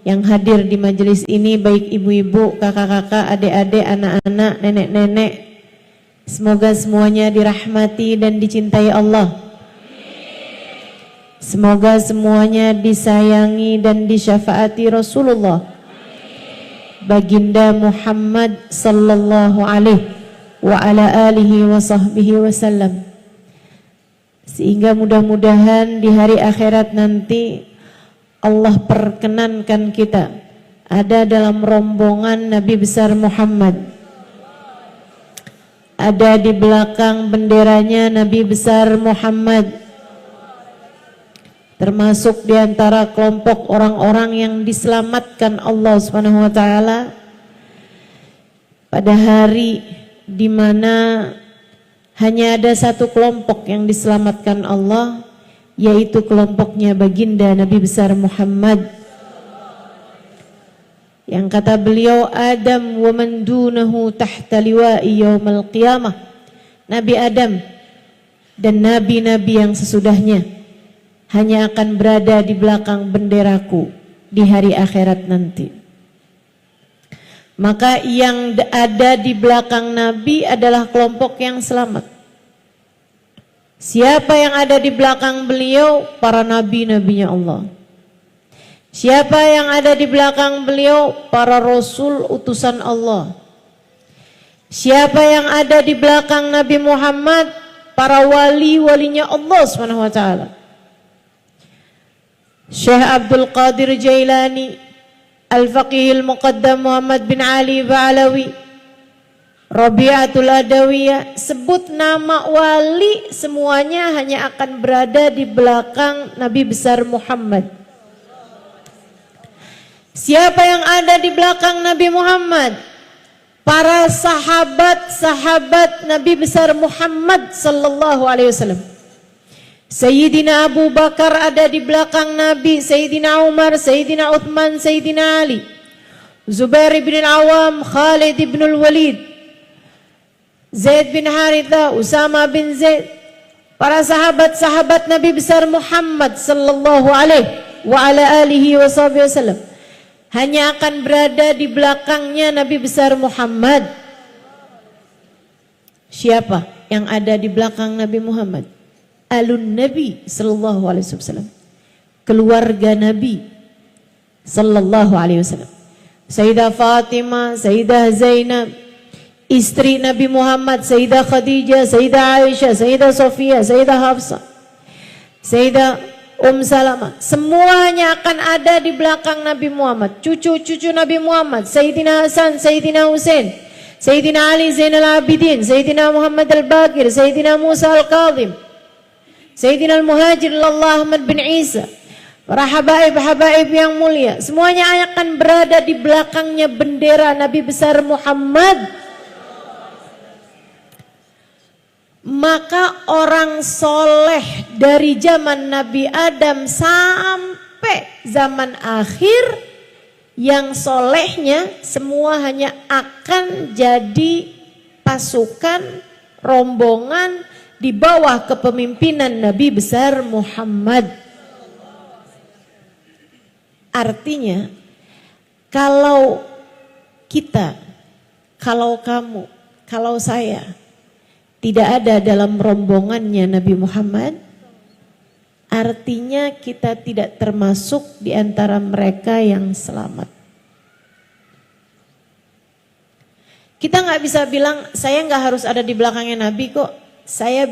yang hadir di majelis ini, baik ibu-ibu, kakak-kakak, adik-adik, anak-anak, nenek-nenek. Semoga semuanya dirahmati dan dicintai Allah. Semoga semuanya disayangi dan disyafaati Rasulullah Baginda Muhammad sallallahu alaihi wa ala alihi wa sahbihi wasallam. Sehingga mudah-mudahan di hari akhirat nanti Allah perkenankan kita ada dalam rombongan Nabi besar Muhammad, ada di belakang benderanya Nabi besar Muhammad, termasuk di antara kelompok orang-orang yang diselamatkan Allah Subhanahu wa taala pada hari di mana hanya ada satu kelompok yang diselamatkan Allah, yaitu kelompoknya baginda Nabi besar Muhammad, yang kata beliau, Adam wa man dunahu tahta liwa'i yaumal qiyamah. Nabi Adam dan nabi-nabi yang sesudahnya hanya akan berada di belakang benderaku di hari akhirat nanti. Maka yang ada di belakang Nabi adalah kelompok yang selamat. Siapa yang ada di belakang beliau? Para nabi-nabinya Allah. Siapa yang ada di belakang beliau? Para rasul utusan Allah. Siapa yang ada di belakang Nabi Muhammad? Para wali-walinya Allah Subhanahu wa taala. Syekh Abdul Qadir Jailani, Al-Faqih Al-Muqaddam Muhammad bin Ali Ba'alawi, Rabi'atul Adawiyah, sebut nama wali semuanya hanya akan berada di belakang Nabi besar Muhammad. Siapa yang ada di belakang Nabi Muhammad? Para sahabat-sahabat Nabi besar Muhammad sallallahu alaihi wasallam. Sayyidina Abu Bakar ada di belakang Nabi, Sayyidina Umar, Sayyidina Uthman, Sayyidina Ali, Zubair bin Al-Awam, Khalid bin Al-Walid, Zaid bin Haritha, Usama bin Zaid. Para sahabat-sahabat Nabi besar Muhammad sallallahu alaihi wa ala alihi wasallam hanya akan berada di belakangnya Nabi besar Muhammad. Siapa yang ada di belakang Nabi Muhammad? Alun Nabi sallallahu alaihi wasallam, keluarga Nabi sallallahu alaihi wasallam. Sayyidah Fatimah, Sayyidah Zainab, istri Nabi Muhammad, Sayyidah Khadijah, Sayyidah Aisyah, Sayyidah Sofia, Sayyidah Hafsah, Sayyidah Salamah, semuanya akan ada di belakang Nabi Muhammad. Cucu-cucu Nabi Muhammad, Sayyidina Hasan, Sayyidina Husain, Sayyidina Ali Zainal Abidin, Sayyidina Muhammad Al-Baqir, Sayyidina Musa Al-Kadhim, Sayyidina Al-Muhajir Allah Ahmad bin Isa, para habaib-habaib yang mulia, semuanya akan berada di belakangnya bendera Nabi besar Muhammad. Maka orang soleh dari zaman Nabi Adam sampai zaman akhir, yang solehnya semua hanya akan jadi pasukan, rombongan di bawah kepemimpinan Nabi besar Muhammad. Artinya, kalau kita, kalau kamu, kalau saya tidak ada dalam rombongannya Nabi Muhammad, artinya kita tidak termasuk di antara mereka yang selamat. Kita nggak bisa bilang, saya nggak harus ada di belakangnya Nabi kok. Saya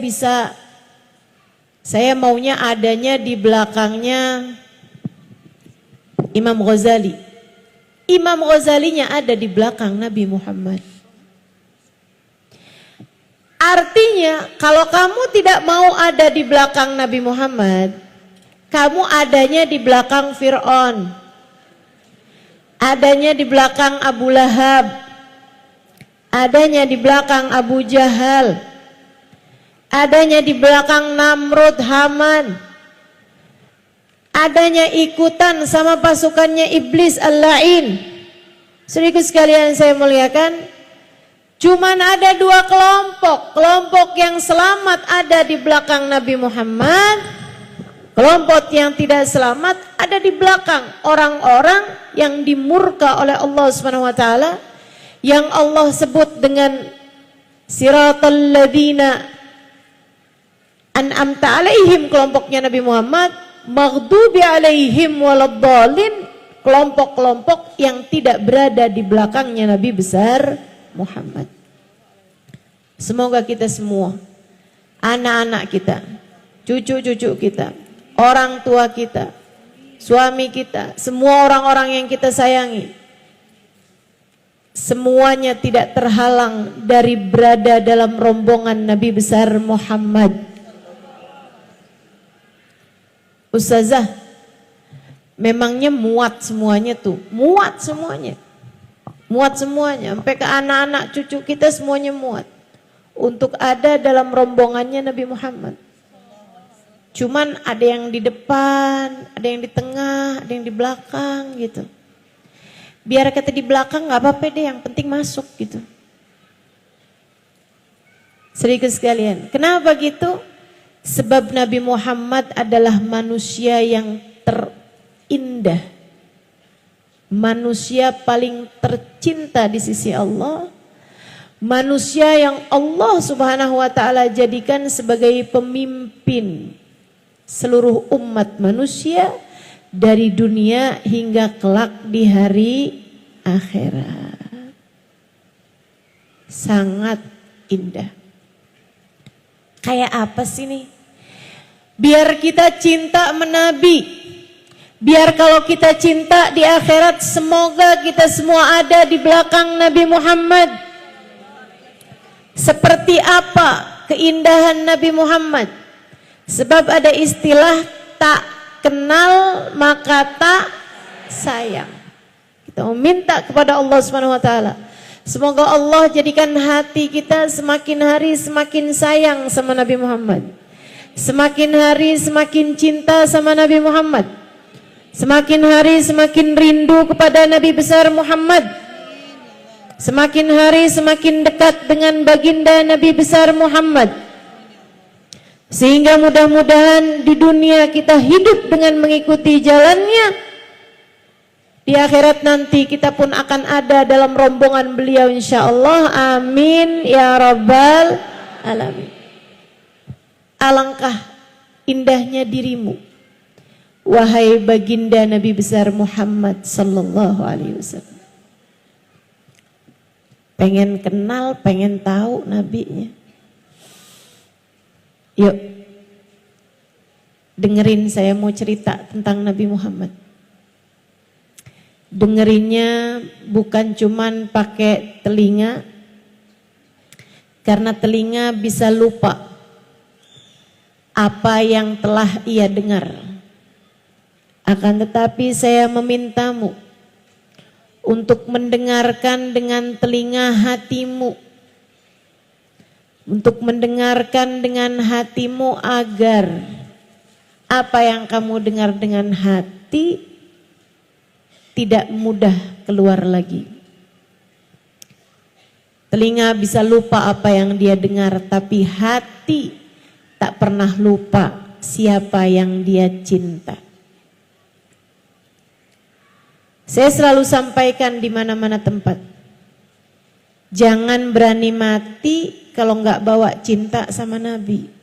maunya adanya di belakangnya Imam Ghazali. Imam Ghazalinya ada di belakang Nabi Muhammad. Artinya kalau kamu tidak mau ada di belakang Nabi Muhammad, kamu adanya di belakang Fir'aun, adanya di belakang Abu Lahab, adanya di belakang Abu Jahal, adanya di belakang Namrud, Haman, adanya ikutan sama pasukannya Iblis Al-La'in. Saudaraku sekalian saya muliakan, cuman ada dua kelompok. Kelompok yang selamat ada di belakang Nabi Muhammad, Kelompok yang tidak selamat ada di belakang orang-orang yang dimurka oleh Allah Subhanahu wa taala, yang Allah sebut dengan siratal ladzina an'amta alaihim, kelompoknya Nabi Muhammad, maghdubi alaihim waladdallin, kelompok-kelompok yang tidak berada di belakangnya Nabi besar Muhammad. Semoga kita semua, anak-anak kita, cucu-cucu kita, orang tua kita, suami kita, semua orang-orang yang kita sayangi, semuanya tidak terhalang dari berada dalam rombongan Nabi besar Muhammad. Ustazah, memangnya muat semuanya tuh, muat semuanya, sampai ke anak-anak cucu kita semuanya muat untuk ada dalam rombongannya Nabi Muhammad. Cuman ada yang di depan, ada yang di tengah, ada yang di belakang gitu. Biar kata di belakang gak apa-apa deh, yang penting masuk gitu. Sedikit sekalian, kenapa gitu? Sebab Nabi Muhammad adalah manusia yang terindah, manusia paling tercinta di sisi Allah, manusia yang Allah Subhanahu wa taala jadikan sebagai pemimpin seluruh umat manusia dari dunia hingga kelak di hari akhirat. Sangat indah. Kayak apa sih nih? Biar kita cinta menabi, biar kalau kita cinta di akhirat, semoga kita semua ada di belakang Nabi Muhammad. Seperti apa keindahan Nabi Muhammad? Sebab ada istilah tak kenal maka tak sayang. Kita meminta kepada Allah Subhanahu wa taala, semoga Allah jadikan hati kita semakin hari semakin sayang sama Nabi Muhammad, semakin hari semakin cinta sama Nabi Muhammad, semakin hari semakin rindu kepada Nabi besar Muhammad, semakin hari semakin dekat dengan baginda Nabi besar Muhammad, sehingga mudah-mudahan di dunia kita hidup dengan mengikuti jalannya. Di akhirat nanti kita pun akan ada dalam rombongan beliau insyaallah. Amin ya rabbal alamin. Alangkah indahnya dirimu, wahai baginda Nabi besar Muhammad sallallahu alaihi wasallam. Pengen kenal, pengen tahu nabinya. Yuk, dengerin saya mau cerita tentang Nabi Muhammad. Dengerinnya bukan cuman pakai telinga, karena telinga bisa lupa apa yang telah ia dengar. Akan tetapi saya memintamu untuk mendengarkan dengan telinga hatimu, untuk mendengarkan dengan hatimu agar apa yang kamu dengar dengan hati tidak mudah keluar lagi. Telinga bisa lupa apa yang dia dengar, tapi hati tak pernah lupa siapa yang dia cinta. Saya selalu sampaikan di mana-mana tempat, jangan berani mati kalau nggak bawa cinta sama Nabi.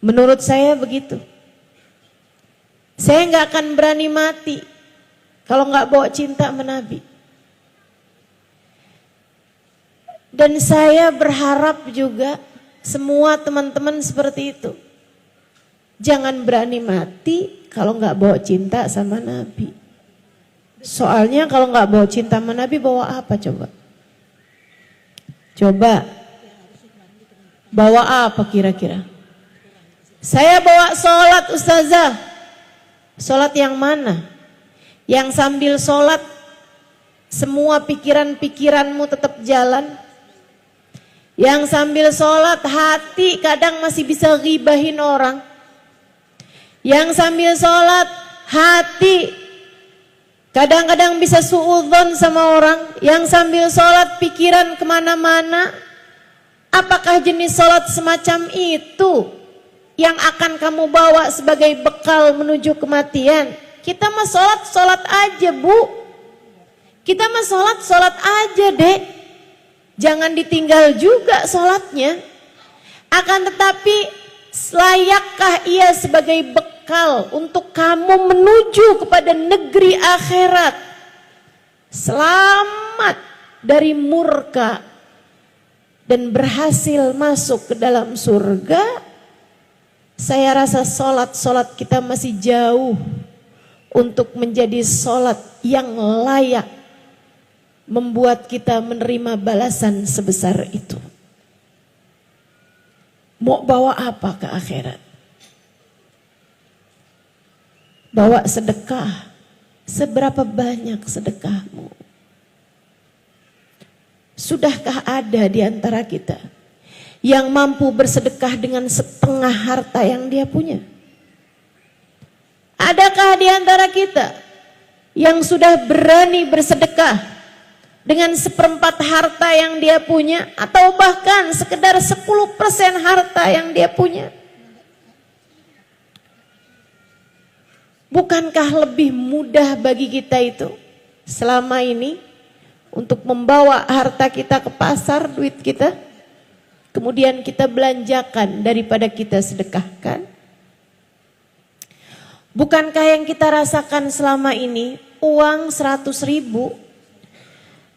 Menurut saya begitu. Saya nggak akan berani mati kalau nggak bawa cinta sama Nabi. Dan saya berharap juga semua teman-teman seperti itu. Jangan berani mati kalau nggak bawa cinta sama Nabi. Soalnya kalau nggak bawa cinta sama Nabi, bawa apa coba? Coba bawa apa kira-kira? Saya bawa sholat ustazah. Sholat yang mana? Yang sambil sholat semua pikiran-pikiranmu tetap jalan? Yang sambil sholat hati kadang masih bisa ghibahin orang? Yang sambil sholat hati kadang-kadang bisa suudzon sama orang? Yang sambil sholat pikiran kemana-mana? Apakah jenis sholat semacam itu yang akan kamu bawa sebagai bekal menuju kematian. Kita mah sholat aja, Bu. Kita mah sholat aja, Dek. Jangan ditinggal juga sholatnya. Akan tetapi, layakkah ia sebagai bekal untuk kamu menuju kepada negeri akhirat? Selamat dari murka dan berhasil masuk ke dalam surga. Saya rasa sholat kita masih jauh untuk menjadi sholat yang layak membuat kita menerima balasan sebesar itu. Mau bawa apa ke akhirat? Bawa sedekah. Seberapa banyak sedekahmu? Sudahkah ada di antara kita yang mampu bersedekah dengan setengah harta yang dia punya? Adakah di antara kita yang sudah berani bersedekah dengan 1/4 harta yang dia punya, atau bahkan sekedar 10% harta yang dia punya? Bukankah lebih mudah bagi kita itu selama ini untuk membawa harta kita ke pasar, duit kita, kemudian kita belanjakan daripada kita sedekahkan? Bukankah yang kita rasakan selama ini, uang 100.000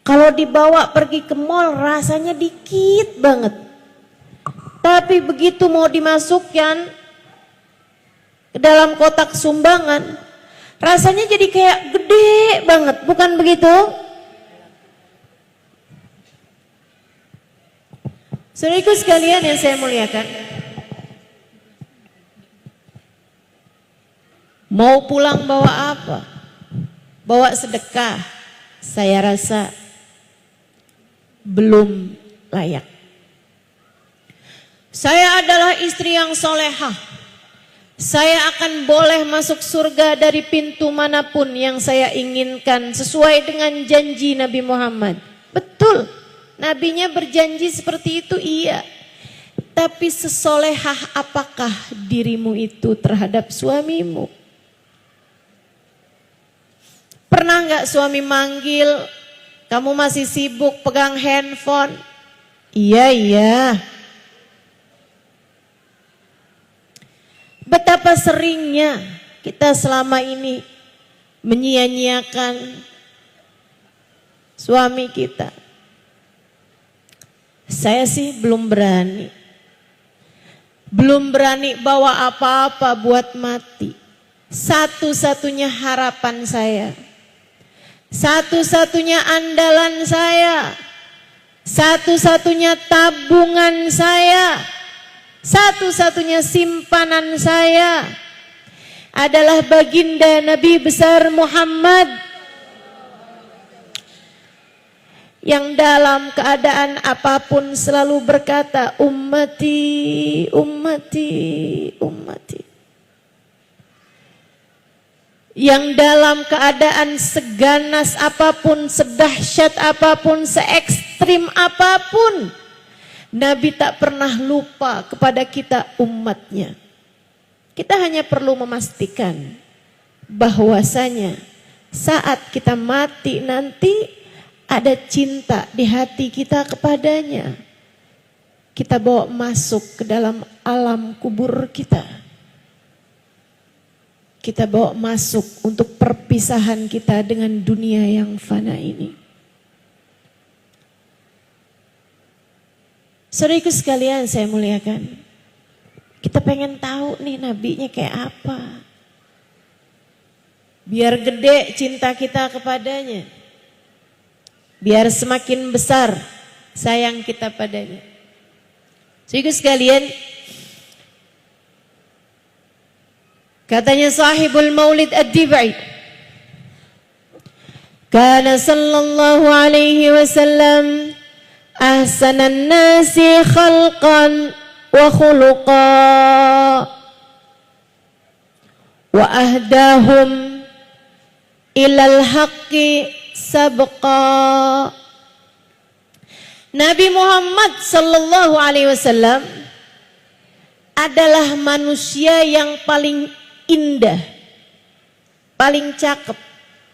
kalau dibawa pergi ke mall rasanya dikit banget, tapi begitu mau dimasukkan ke dalam kotak sumbangan rasanya jadi kayak gede banget, bukan begitu? Saudaraku sekalian yang saya muliakan, mau pulang bawa apa? Bawa sedekah, saya rasa belum layak. Saya adalah istri yang solehah. Saya akan boleh masuk surga dari pintu manapun yang saya inginkan sesuai dengan janji Nabi Muhammad. Betul, nabinya berjanji seperti itu, iya. Tapi sesolehah apakah dirimu itu terhadap suamimu? Pernah nggak suami manggil, kamu masih sibuk pegang handphone? Iya. Betapa seringnya kita selama ini menyia-nyiakan suami kita. Saya sih belum berani bawa apa-apa buat mati. Satu-satunya harapan saya, satu-satunya andalan saya, satu-satunya tabungan saya, satu-satunya simpanan saya adalah baginda Nabi besar Muhammad, yang dalam keadaan apapun selalu berkata, ummati, ummati, ummati. Yang dalam keadaan seganas apapun, sedahsyat apapun, se-ekstrim apapun, Nabi tak pernah lupa kepada kita umatnya. Kita hanya perlu memastikan bahwasanya saat kita mati nanti ada cinta di hati kita kepadanya. Kita bawa masuk ke dalam alam kubur kita. Kita bawa masuk untuk perpisahan kita dengan dunia yang fana ini. Saudaraku sekalian saya muliakan, kita pengen tahu nih nabinya kayak apa. Biar gede cinta kita kepadanya. Biar semakin besar sayang kita padanya. Saudaraku sekalian, katanya sahibul maulid ad-dibai, kana sallallahu alaihi wasallam ahsanan nasi khalqan wa khuluqa wa ahdahum ilal haqqi sabqa. Nabi Muhammad sallallahu alaihi wasallam adalah manusia yang paling indah, paling cakep.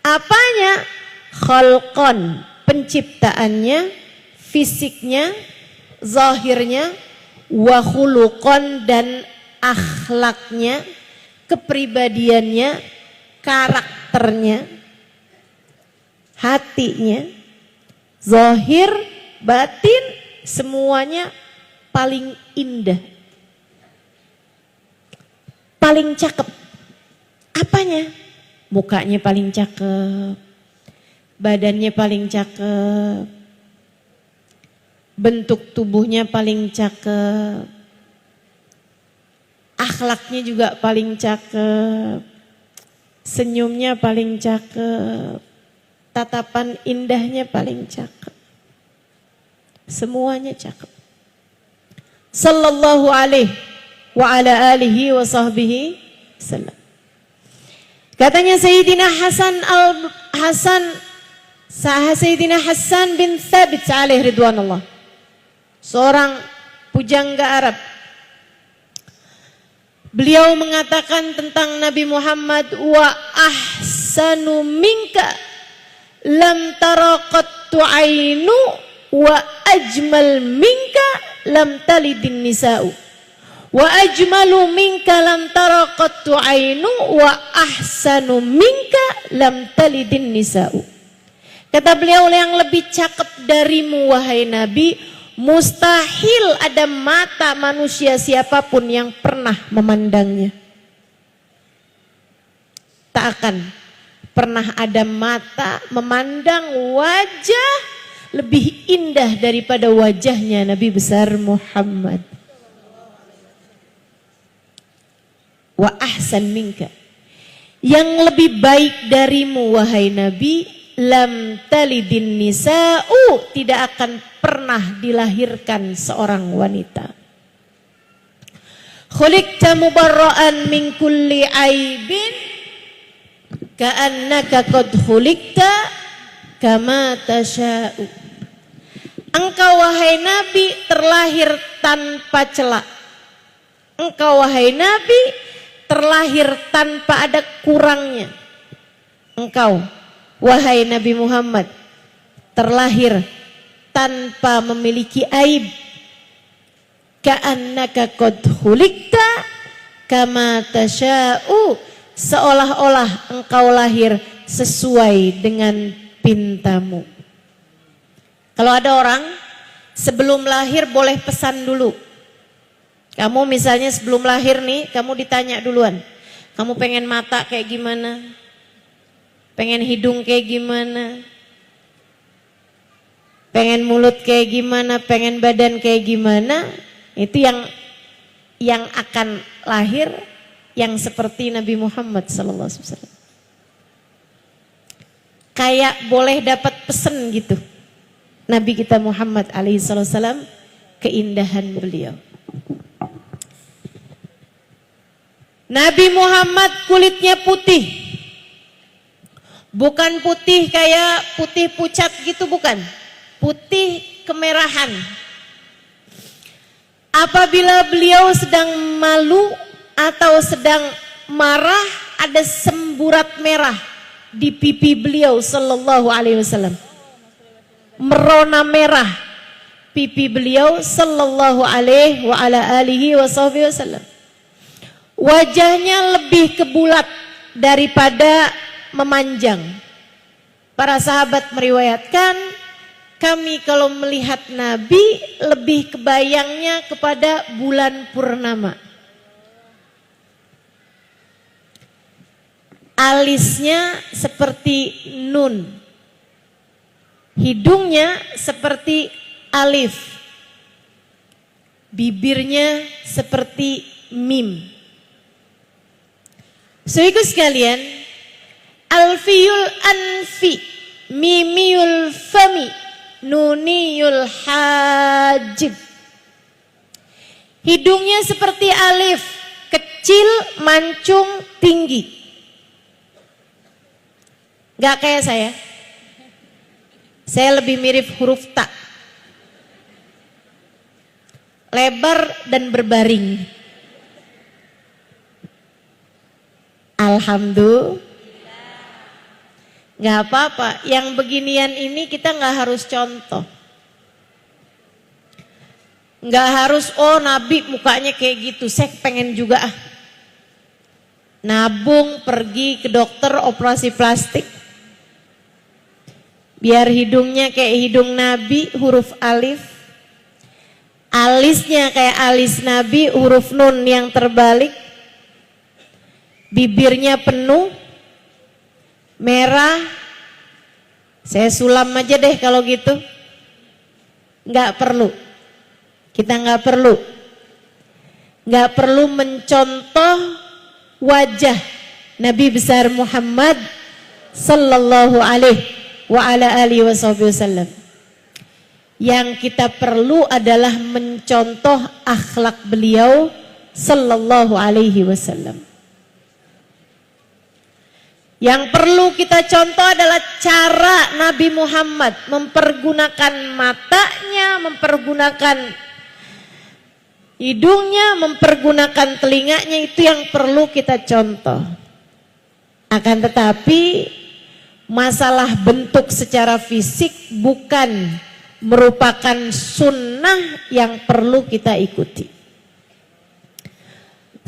Apanya? Khalqan, penciptaannya, fisiknya, zahirnya, wa khuluqan, dan akhlaknya, kepribadiannya, karakternya, hatinya, zahir, batin, semuanya paling indah, paling cakep. Apanya? Mukanya paling cakep, badannya paling cakep, bentuk tubuhnya paling cakep, akhlaknya juga paling cakep, senyumnya paling cakep, tatapan indahnya paling cakep, semuanya cakep. Sallallahu alaihi wa ala alihi wa sahbihi sallam. Katanya Sayyidina Sayyidina Hasan bin Thabit alaihi ridwanullah, seorang pujangga Arab. Beliau mengatakan tentang Nabi Muhammad, wa ahsanu minka lam tara qattu ainu wa ajmal minka lam talidin nisa'u wa ajmalu minka lam tara qattu ainu wa ahsanu minka lam talidin nisa'u. Kata beliau, yang lebih cakep darimu wahai Nabi, mustahil ada mata manusia siapapun yang pernah memandangnya. Tak akan pernah ada mata memandang wajah lebih indah daripada wajahnya Nabi besar Muhammad. Wa ahsan minka, yang lebih baik darimu wahai Nabi, lam talidin nisa'u, tidak akan pernah dilahirkan seorang wanita. Khuliqta mubarra'an min kulli aibin ka'annaka qad khuliqta kama tasha'u. Engkau wahai Nabi terlahir tanpa celah. Engkau wahai Nabi terlahir tanpa ada kurangnya. Engkau wahai Nabi Muhammad terlahir tanpa memiliki aib. Ka'annaka qad khuliqta kama tasha'u, seolah-olah engkau lahir sesuai dengan pintamu. Kalau ada orang sebelum lahir boleh pesan dulu. Kamu misalnya sebelum lahir nih, kamu ditanya duluan, kamu pengen mata kayak gimana? Pengen hidung kayak gimana? Pengen mulut kayak gimana? Pengen badan kayak gimana? Itu yang akan lahir yang seperti Nabi Muhammad SAW. Kayak boleh dapat pesen gitu. Nabi kita Muhammad SAW, keindahan beliau. Nabi Muhammad kulitnya putih. Bukan putih kayak putih pucat gitu, bukan. Putih kemerahan. Apabila beliau sedang malu atau sedang marah, ada semburat merah di pipi beliau sallallahu alaihi wasallam. Merona merah pipi beliau sallallahu alaihi wa ala alihi wasallam. Wajahnya lebih kebulat daripada memanjang. Para sahabat meriwayatkan, kami kalau melihat Nabi lebih kebayangnya kepada bulan purnama. Alisnya seperti nun, hidungnya seperti alif, bibirnya seperti mim. Saudaraku sekalian, alfiyul anfi, mimiyul fami, nuniyul hajib. Hidungnya seperti alif, kecil, mancung, tinggi. Gak kayak saya. Saya lebih mirip huruf ta. Lebar dan berbaring. Alhamdulillah. Nggak apa-apa, yang beginian ini kita nggak harus contoh. Nggak harus, oh Nabi mukanya kayak gitu, saya pengen juga ah. Nabung, pergi ke dokter, operasi plastik. Biar hidungnya kayak hidung Nabi, huruf alif. Alisnya kayak alis Nabi, huruf nun yang terbalik. Bibirnya penuh, merah. Saya sulam aja deh kalau gitu. Nggak perlu. Kita nggak perlu. Nggak perlu mencontoh wajah Nabi besar Muhammad sallallahu alaihi wa ala alihi wasallam. Yang kita perlu adalah mencontoh akhlak beliau sallallahu alaihi wasallam. Yang perlu kita contoh adalah cara Nabi Muhammad mempergunakan matanya, mempergunakan hidungnya, mempergunakan telinganya, itu yang perlu kita contoh. Akan tetapi masalah bentuk secara fisik bukan merupakan sunnah yang perlu kita ikuti.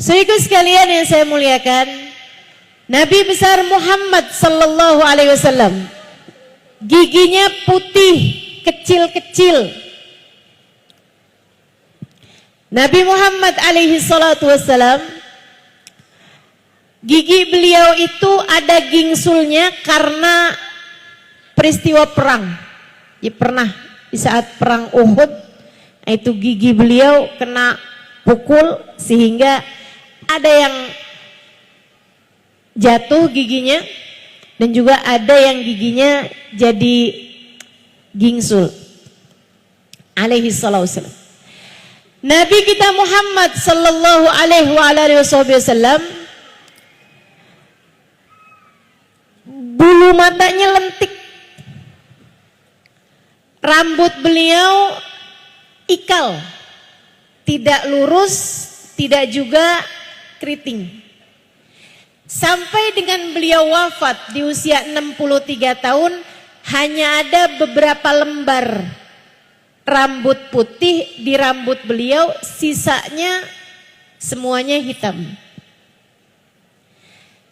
Saudara sekalian yang saya muliakan, Nabi besar Muhammad sallallahu alaihi wasallam giginya putih, kecil-kecil. Nabi Muhammad alaihi salatu wasallam, gigi beliau itu ada gingsulnya karena peristiwa perang. Ya, pernah di saat perang Uhud, itu gigi beliau kena pukul sehingga ada yang jatuh giginya dan juga ada yang giginya jadi gingsul. Alaihi salatu wasallam. Nabi kita Muhammad sallallahu alaihi wasallam bulu matanya lentik. Rambut beliau ikal, tidak lurus, tidak juga keriting. Sampai dengan beliau wafat di usia 63 tahun, hanya ada beberapa lembar rambut putih di rambut beliau, sisanya semuanya hitam.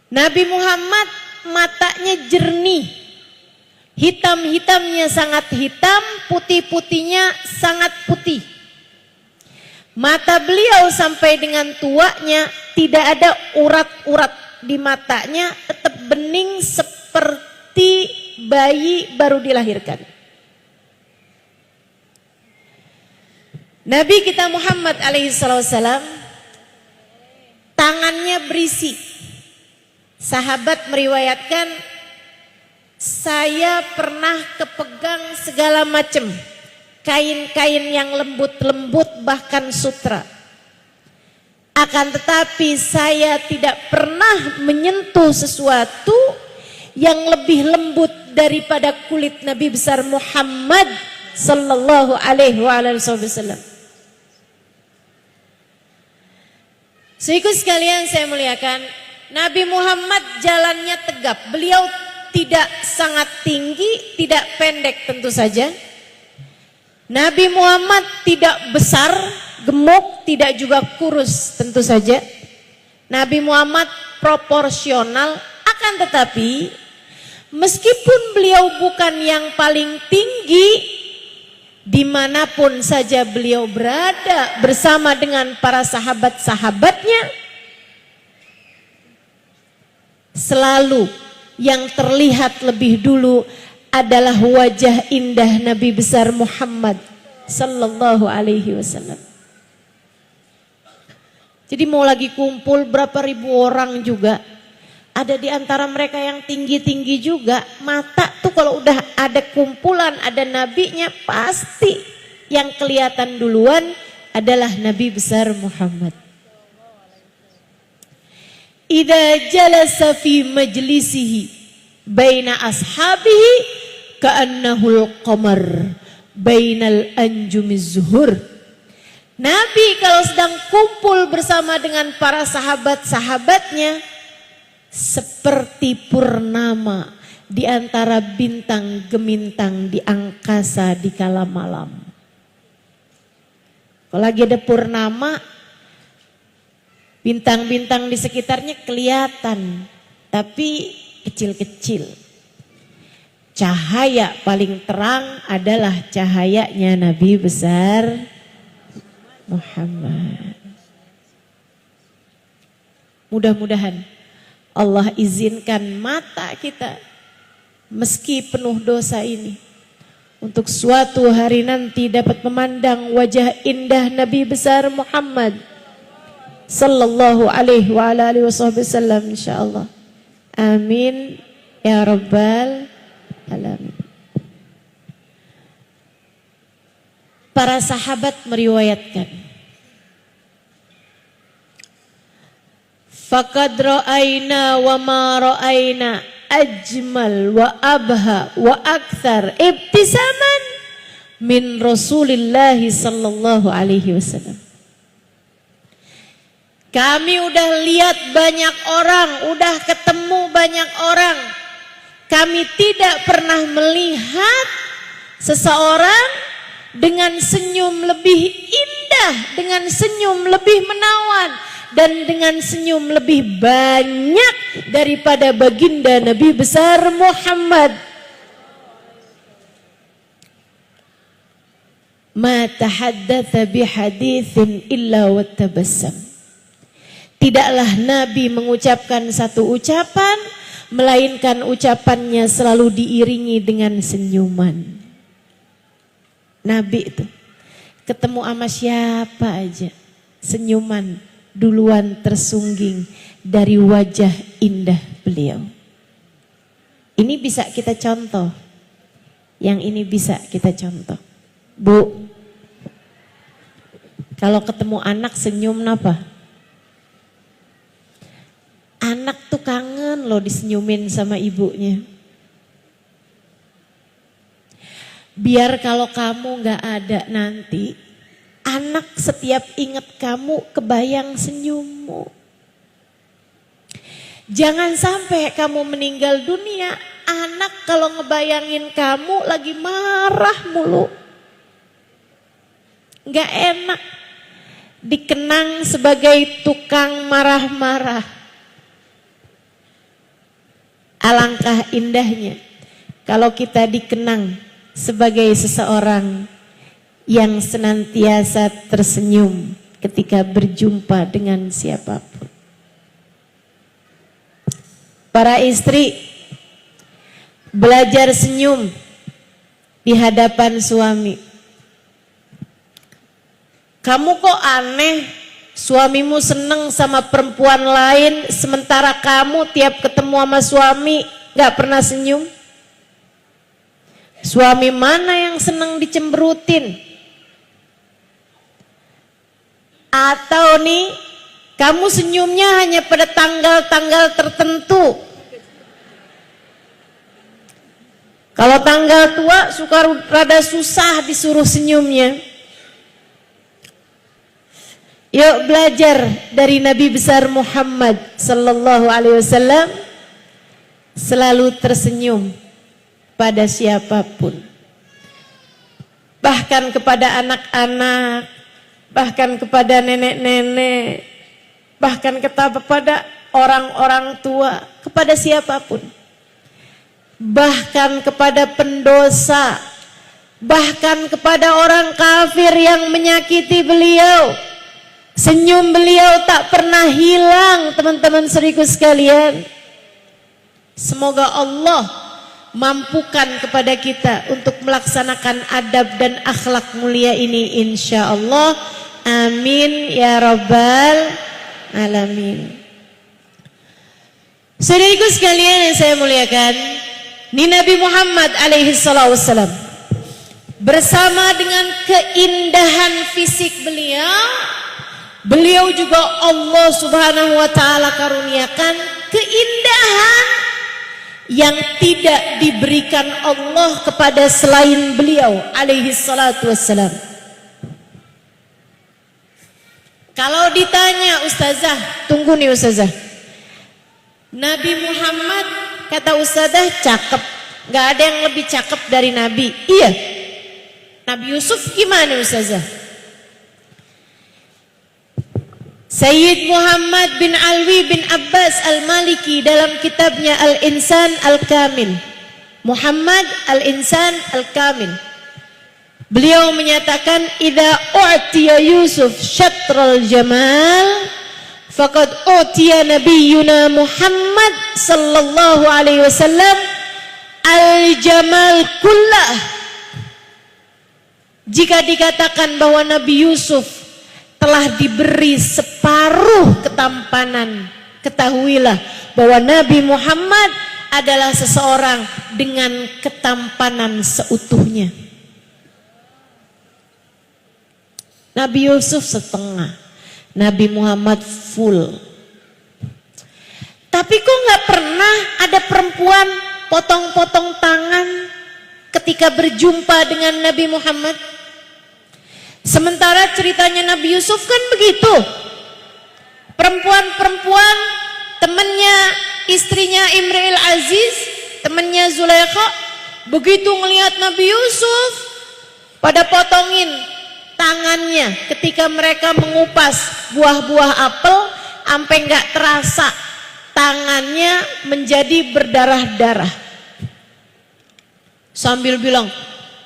Nabi Muhammad matanya jernih, hitam-hitamnya sangat hitam, putih-putihnya sangat putih. Mata beliau sampai dengan tuanya tidak ada urat-urat di matanya, tetap bening seperti bayi baru dilahirkan. Nabi kita Muhammad alaihi wasallam tangannya berisi. Sahabat meriwayatkan, saya pernah kepegang segala macam kain-kain yang lembut-lembut, bahkan sutra. Akan tetapi saya tidak pernah menyentuh sesuatu yang lebih lembut daripada kulit Nabi besar Muhammad sallallahu alaihi wasallam. Saudara sekalian saya muliakan, Nabi Muhammad jalannya tegap. Beliau tidak sangat tinggi, tidak pendek tentu saja. Nabi Muhammad tidak besar, gemuk, tidak juga kurus tentu saja. Nabi Muhammad proporsional, akan tetapi meskipun beliau bukan yang paling tinggi, dimanapun saja beliau berada bersama dengan para sahabat-sahabatnya, selalu yang terlihat lebih dulu adalah wajah indah Nabi besar Muhammad sallallahu alaihi wasallam. Jadi mau lagi kumpul berapa ribu orang juga, ada di antara mereka yang tinggi-tinggi juga, mata tuh kalau udah ada kumpulan, ada nabinya, pasti yang kelihatan duluan adalah Nabi besar Muhammad. Idza jalasa fi majlisihi baina ashabihi ka'annahul qamar bainal anjumiz zuhur. Nabi kalau sedang kumpul bersama dengan para sahabat-sahabatnya, seperti purnama di antara bintang gemintang di angkasa di kala malam. Kalau lagi ada purnama, bintang-bintang di sekitarnya kelihatan, tapi kecil-kecil. Cahaya paling terang adalah cahayanya Nabi besar Muhammad. Mudah-mudahan Allah izinkan mata kita meski penuh dosa ini untuk suatu hari nanti dapat memandang wajah indah Nabi besar Muhammad sallallahu alaihi wa alihi wasallam insyaallah. Amin ya rabbal alamin. Para sahabat meriwayatkan, faqad ra'ayna wa ma ra'ayna ajmal wa abha wa akthar ibtisaman min Rasulillah sallallahu alaihi wasallam. Kami udah lihat banyak orang, udah ketemu banyak orang. Kami tidak pernah melihat seseorang dengan senyum lebih indah, dengan senyum lebih menawan, dan dengan senyum lebih banyak daripada baginda Nabi besar Muhammad. Ma tahaddatsa bihaditsin illa wattabassam. Tidaklah Nabi mengucapkan satu ucapan melainkan ucapannya selalu diiringi dengan senyuman. Nabi itu ketemu sama siapa aja, senyuman duluan tersungging dari wajah indah beliau. Ini bisa kita contoh. Yang ini bisa kita contoh. Bu, kalau ketemu anak senyum apa? Anak tuh kangen loh disenyumin sama ibunya. Biar kalau kamu gak ada nanti, anak setiap ingat kamu kebayang senyummu. Jangan sampai kamu meninggal dunia, anak kalau ngebayangin kamu lagi marah mulu. Gak enak dikenang sebagai tukang marah-marah. Alangkah indahnya kalau kita dikenang sebagai seseorang yang senantiasa tersenyum ketika berjumpa dengan siapapun. Para istri, belajar senyum di hadapan suami. Kamu kok aneh, suamimu seneng sama perempuan lain, sementara kamu tiap ketemu sama suami gak pernah senyum? Suami mana yang seneng dicemberutin? Atau nih, kamu senyumnya hanya pada tanggal-tanggal tertentu. Kalau tanggal tua suka rada susah disuruh senyumnya. Yuk belajar dari Nabi besar Muhammad sallallahu alaihi wasallam, selalu tersenyum pada siapapun. Bahkan kepada anak-anak, bahkan kepada nenek-nenek, bahkan kepada orang-orang tua, kepada siapapun. Bahkan kepada pendosa, bahkan kepada orang kafir yang menyakiti beliau. Senyum beliau tak pernah hilang, teman-teman seriku sekalian. Semoga Allah mampukan kepada kita untuk melaksanakan adab dan akhlak mulia ini insyaallah. Amin ya rabbal alamin. Saudariku sekalian yang saya muliakan, ini Nabi Muhammad alaihi salatu wassalam bersama dengan keindahan fisik beliau juga Allah subhanahu wa ta'ala karuniakan keindahan yang tidak diberikan Allah kepada selain beliau alaihi salatu wassalam. Kalau ditanya ustazah, tunggu nih ustazah, Nabi Muhammad, kata Ustazah, cakep. Gak ada yang lebih cakep dari Nabi. Iya. Nabi Yusuf gimana Ustazah? Sayyid Muhammad bin Alwi bin Abbas Al-Maliki dalam kitabnya Al-Insan Al-Kamil, Muhammad Al-Insan Al-Kamil, beliau menyatakan, idza u'tiya Yusuf syatral jamal faqad u'tiya nabiyyuna Muhammad sallallahu alaihi wasallam al-jamal kullah. Jika dikatakan bahwa Nabi Yusuf telah diberi separuh ketampanan, ketahuilah bahwa Nabi Muhammad adalah seseorang dengan ketampanan seutuhnya. Nabi Yusuf setengah, Nabi Muhammad full. Tapi kok nggak pernah ada perempuan potong-potong tangan ketika berjumpa dengan Nabi Muhammad? Sementara ceritanya Nabi Yusuf kan begitu. Perempuan-perempuan, temannya, istrinya Imril Aziz, temannya Zulaikha, begitu ngelihat Nabi Yusuf, pada potongin tangannya ketika mereka mengupas buah-buah apel, sampai nggak terasa tangannya menjadi berdarah-darah. Sambil bilang,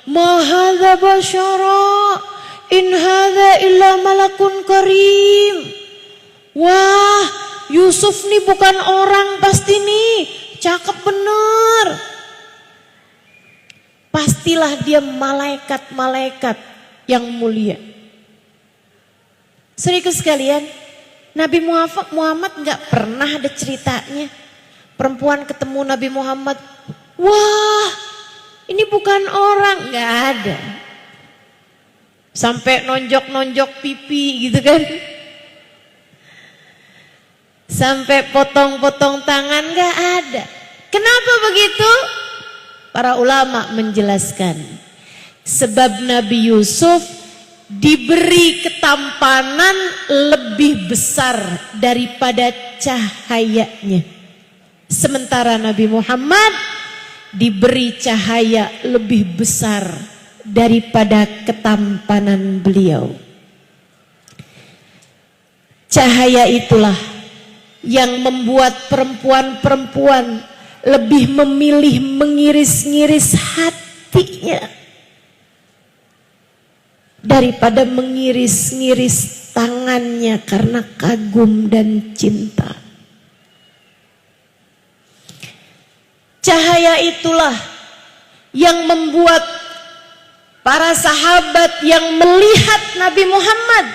ma hadza basyara in hadza illa malakun karim. Wah, Yusuf nih bukan orang pasti nih, cakep bener. Pastilah dia malaikat-malaikat yang mulia. Saudaraku sekalian, Nabi Muhammad nggak pernah ada ceritanya perempuan ketemu Nabi Muhammad, wah ini bukan orang, nggak ada. Sampai nonjok-nonjok pipi gitu kan. Sampai potong-potong tangan, gak ada. Kenapa begitu? Para ulama menjelaskan, sebab Nabi Yusuf diberi ketampanan lebih besar daripada cahayanya. Sementara Nabi Muhammad diberi cahaya lebih besar daripada ketampanan beliau. Cahaya itulah yang membuat perempuan-perempuan lebih memilih mengiris-ngiris hatinya daripada mengiris-ngiris tangannya karena kagum dan cinta. Cahaya itulah yang membuat para sahabat yang melihat Nabi Muhammad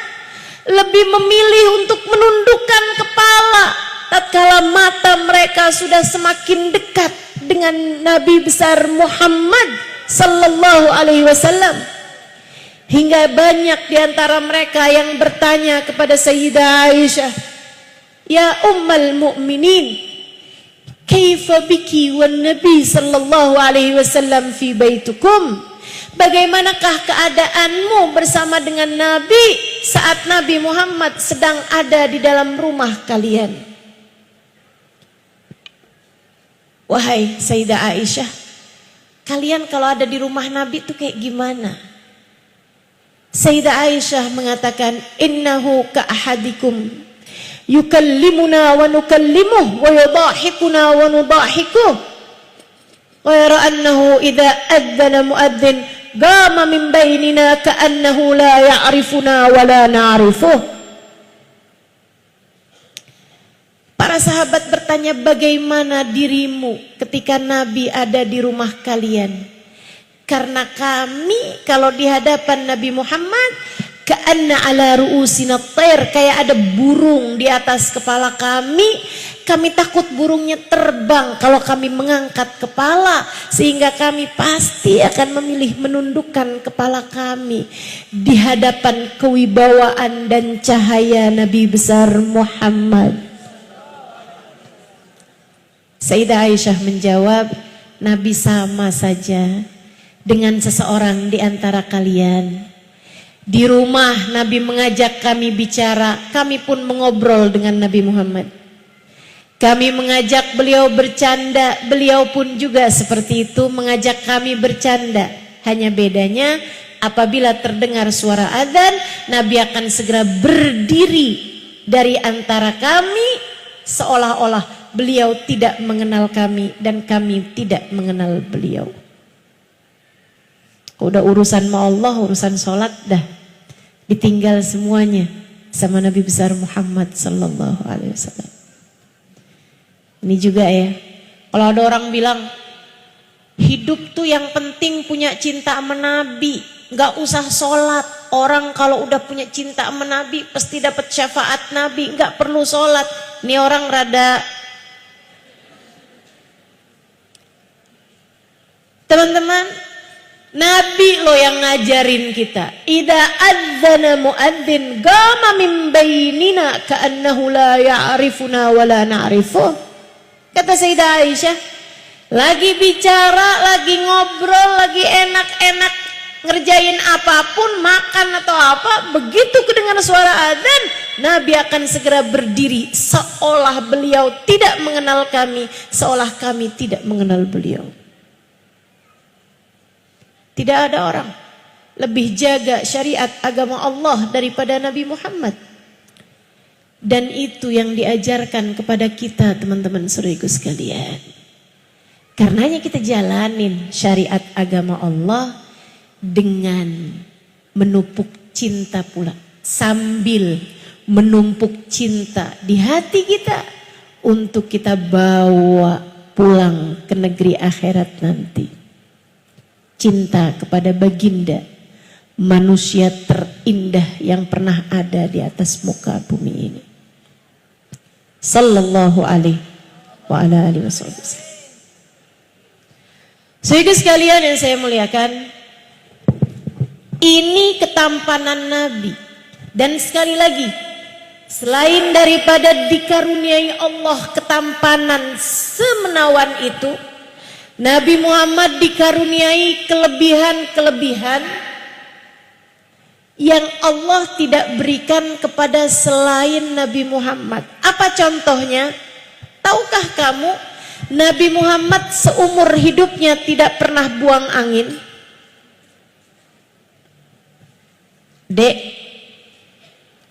lebih memilih untuk menundukkan kepala tatkala mata mereka sudah semakin dekat dengan Nabi besar Muhammad sallallahu alaihi wasallam. Hingga banyak di antara mereka yang bertanya kepada Sayyidah Aisyah, "Ya Ummul Mukminin, kaifa biki wan Nabi sallallahu alaihi wasallam fi baitukum?" Bagaimanakah keadaanmu bersama dengan Nabi saat Nabi Muhammad sedang ada di dalam rumah kalian? Wahai Sayyidah Aisyah, kalian kalau ada di rumah Nabi itu kayak gimana? Sayyidah Aisyah mengatakan, innahu ka ahadikum yukallimuna wa nukallimuh wa yudahikuna wa nudahikuh wa yara annahu idza adzana muadzin qama min bainina ka'annahu la ya'rifuna wa la na'rifuh. Para sahabat bertanya, bagaimana dirimu ketika Nabi ada di rumah kalian? Karena kami kalau di hadapan Nabi Muhammad ka'anna ala ru'usina thair, kayak ada burung di atas kepala kami. Kami takut burungnya terbang kalau kami mengangkat kepala, sehingga kami pasti akan memilih menundukkan kepala kami di hadapan kewibawaan dan cahaya Nabi besar Muhammad. Sayyidah Aisyah menjawab, Nabi sama saja dengan seseorang di antara kalian. Di rumah Nabi mengajak kami bicara, kami pun mengobrol dengan Nabi Muhammad. Kami mengajak beliau bercanda, beliau pun juga seperti itu mengajak kami bercanda. Hanya bedanya apabila terdengar suara adzan, Nabi akan segera berdiri dari antara kami seolah-olah beliau tidak mengenal kami dan kami tidak mengenal beliau. Udah urusan sama Allah, urusan sholat dah ditinggal semuanya sama Nabi besar Muhammad sallallahu alaihi wasallam. Ini juga ya, kalau ada orang bilang hidup tuh yang penting punya cinta sama Nabi, gak usah sholat. Orang kalau udah punya cinta sama Nabi pasti dapat syafaat Nabi, gak perlu sholat. Ini orang rada, teman-teman, Nabi loh yang ngajarin kita. Idza adzana muadzin qama min bainina ka'annahu la ya'rifuna wa la na'rifuh. Kata Sayyidah Aisyah, lagi bicara, lagi ngobrol, lagi enak-enak ngerjain apapun, makan atau apa, begitu kedengar suara adzan, Nabi akan segera berdiri seolah beliau tidak mengenal kami, seolah kami tidak mengenal beliau. Tidak ada orang lebih jaga syariat agama Allah daripada Nabi Muhammad. Dan itu yang diajarkan kepada kita, teman-teman saudaraku sekalian. Karenanya kita jalanin syariat agama Allah dengan menupuk cinta pula, sambil menumpuk cinta di hati kita untuk kita bawa pulang ke negeri akhirat nanti. Cinta kepada baginda, manusia terindah yang pernah ada di atas muka bumi ini. Sallallahu alaihi wa ala alihi wasallam. Saudara sekalian yang saya muliakan, ini ketampanan Nabi. Dan sekali lagi, selain daripada dikaruniai Allah ketampanan semenawan itu, Nabi Muhammad dikaruniai kelebihan-kelebihan yang Allah tidak berikan kepada selain Nabi Muhammad. Apa contohnya? Tahukah kamu, Nabi Muhammad seumur hidupnya tidak pernah buang angin? Dek,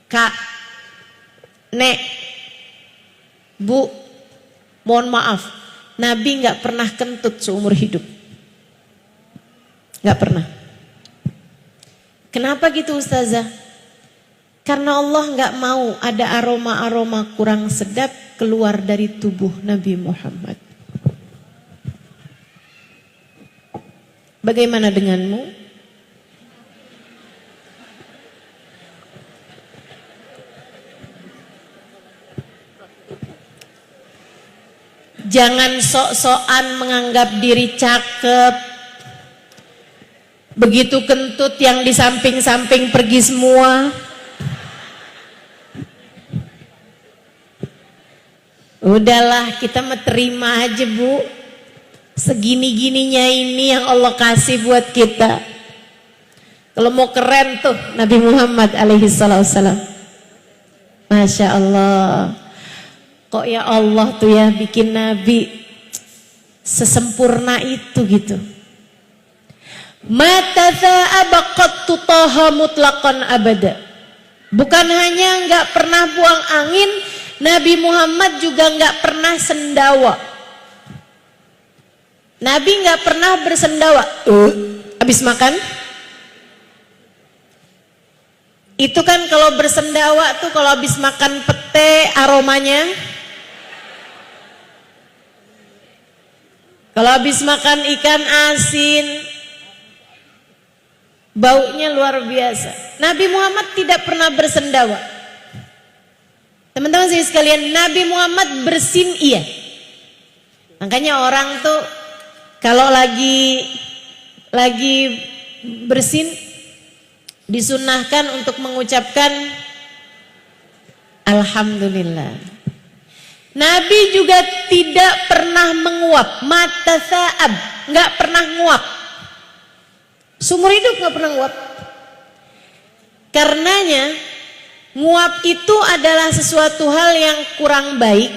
Kak, Nek, Bu, mohon maaf, Nabi gak pernah kentut seumur hidup. Gak pernah. Kenapa gitu Ustazah? Karena Allah gak mau ada aroma-aroma kurang sedap keluar dari tubuh Nabi Muhammad. Bagaimana denganmu? Jangan sok-sokan menganggap diri cakep. Begitu kentut yang di samping-samping pergi semua. Udahlah, kita mah terima aja Bu. Segini-gininya ini yang Allah kasih buat kita. Kalau mau keren tuh Nabi Muhammad alaihi salam. Masya Allah. Kok ya Allah tuh ya bikin Nabi sesempurna itu gitu. Mata abaqattu taha mutlaqan abada. Bukan hanya enggak pernah buang angin, Nabi Muhammad juga enggak pernah sendawa. Nabi enggak pernah bersendawa. Habis makan? Itu kan kalau bersendawa tuh kalau habis makan pete aromanya. Kalau habis makan ikan asin baunya luar biasa. Nabi Muhammad tidak pernah bersendawa. Teman-teman saya sekalian, Nabi Muhammad bersin iya. Makanya orang tuh kalau lagi bersin disunahkan untuk mengucapkan Alhamdulillah. Nabi juga tidak pernah menguap, mata sa'ab, nggak pernah nguap. Seumur hidup nggak pernah nguap. Karenanya nguap itu adalah sesuatu hal yang kurang baik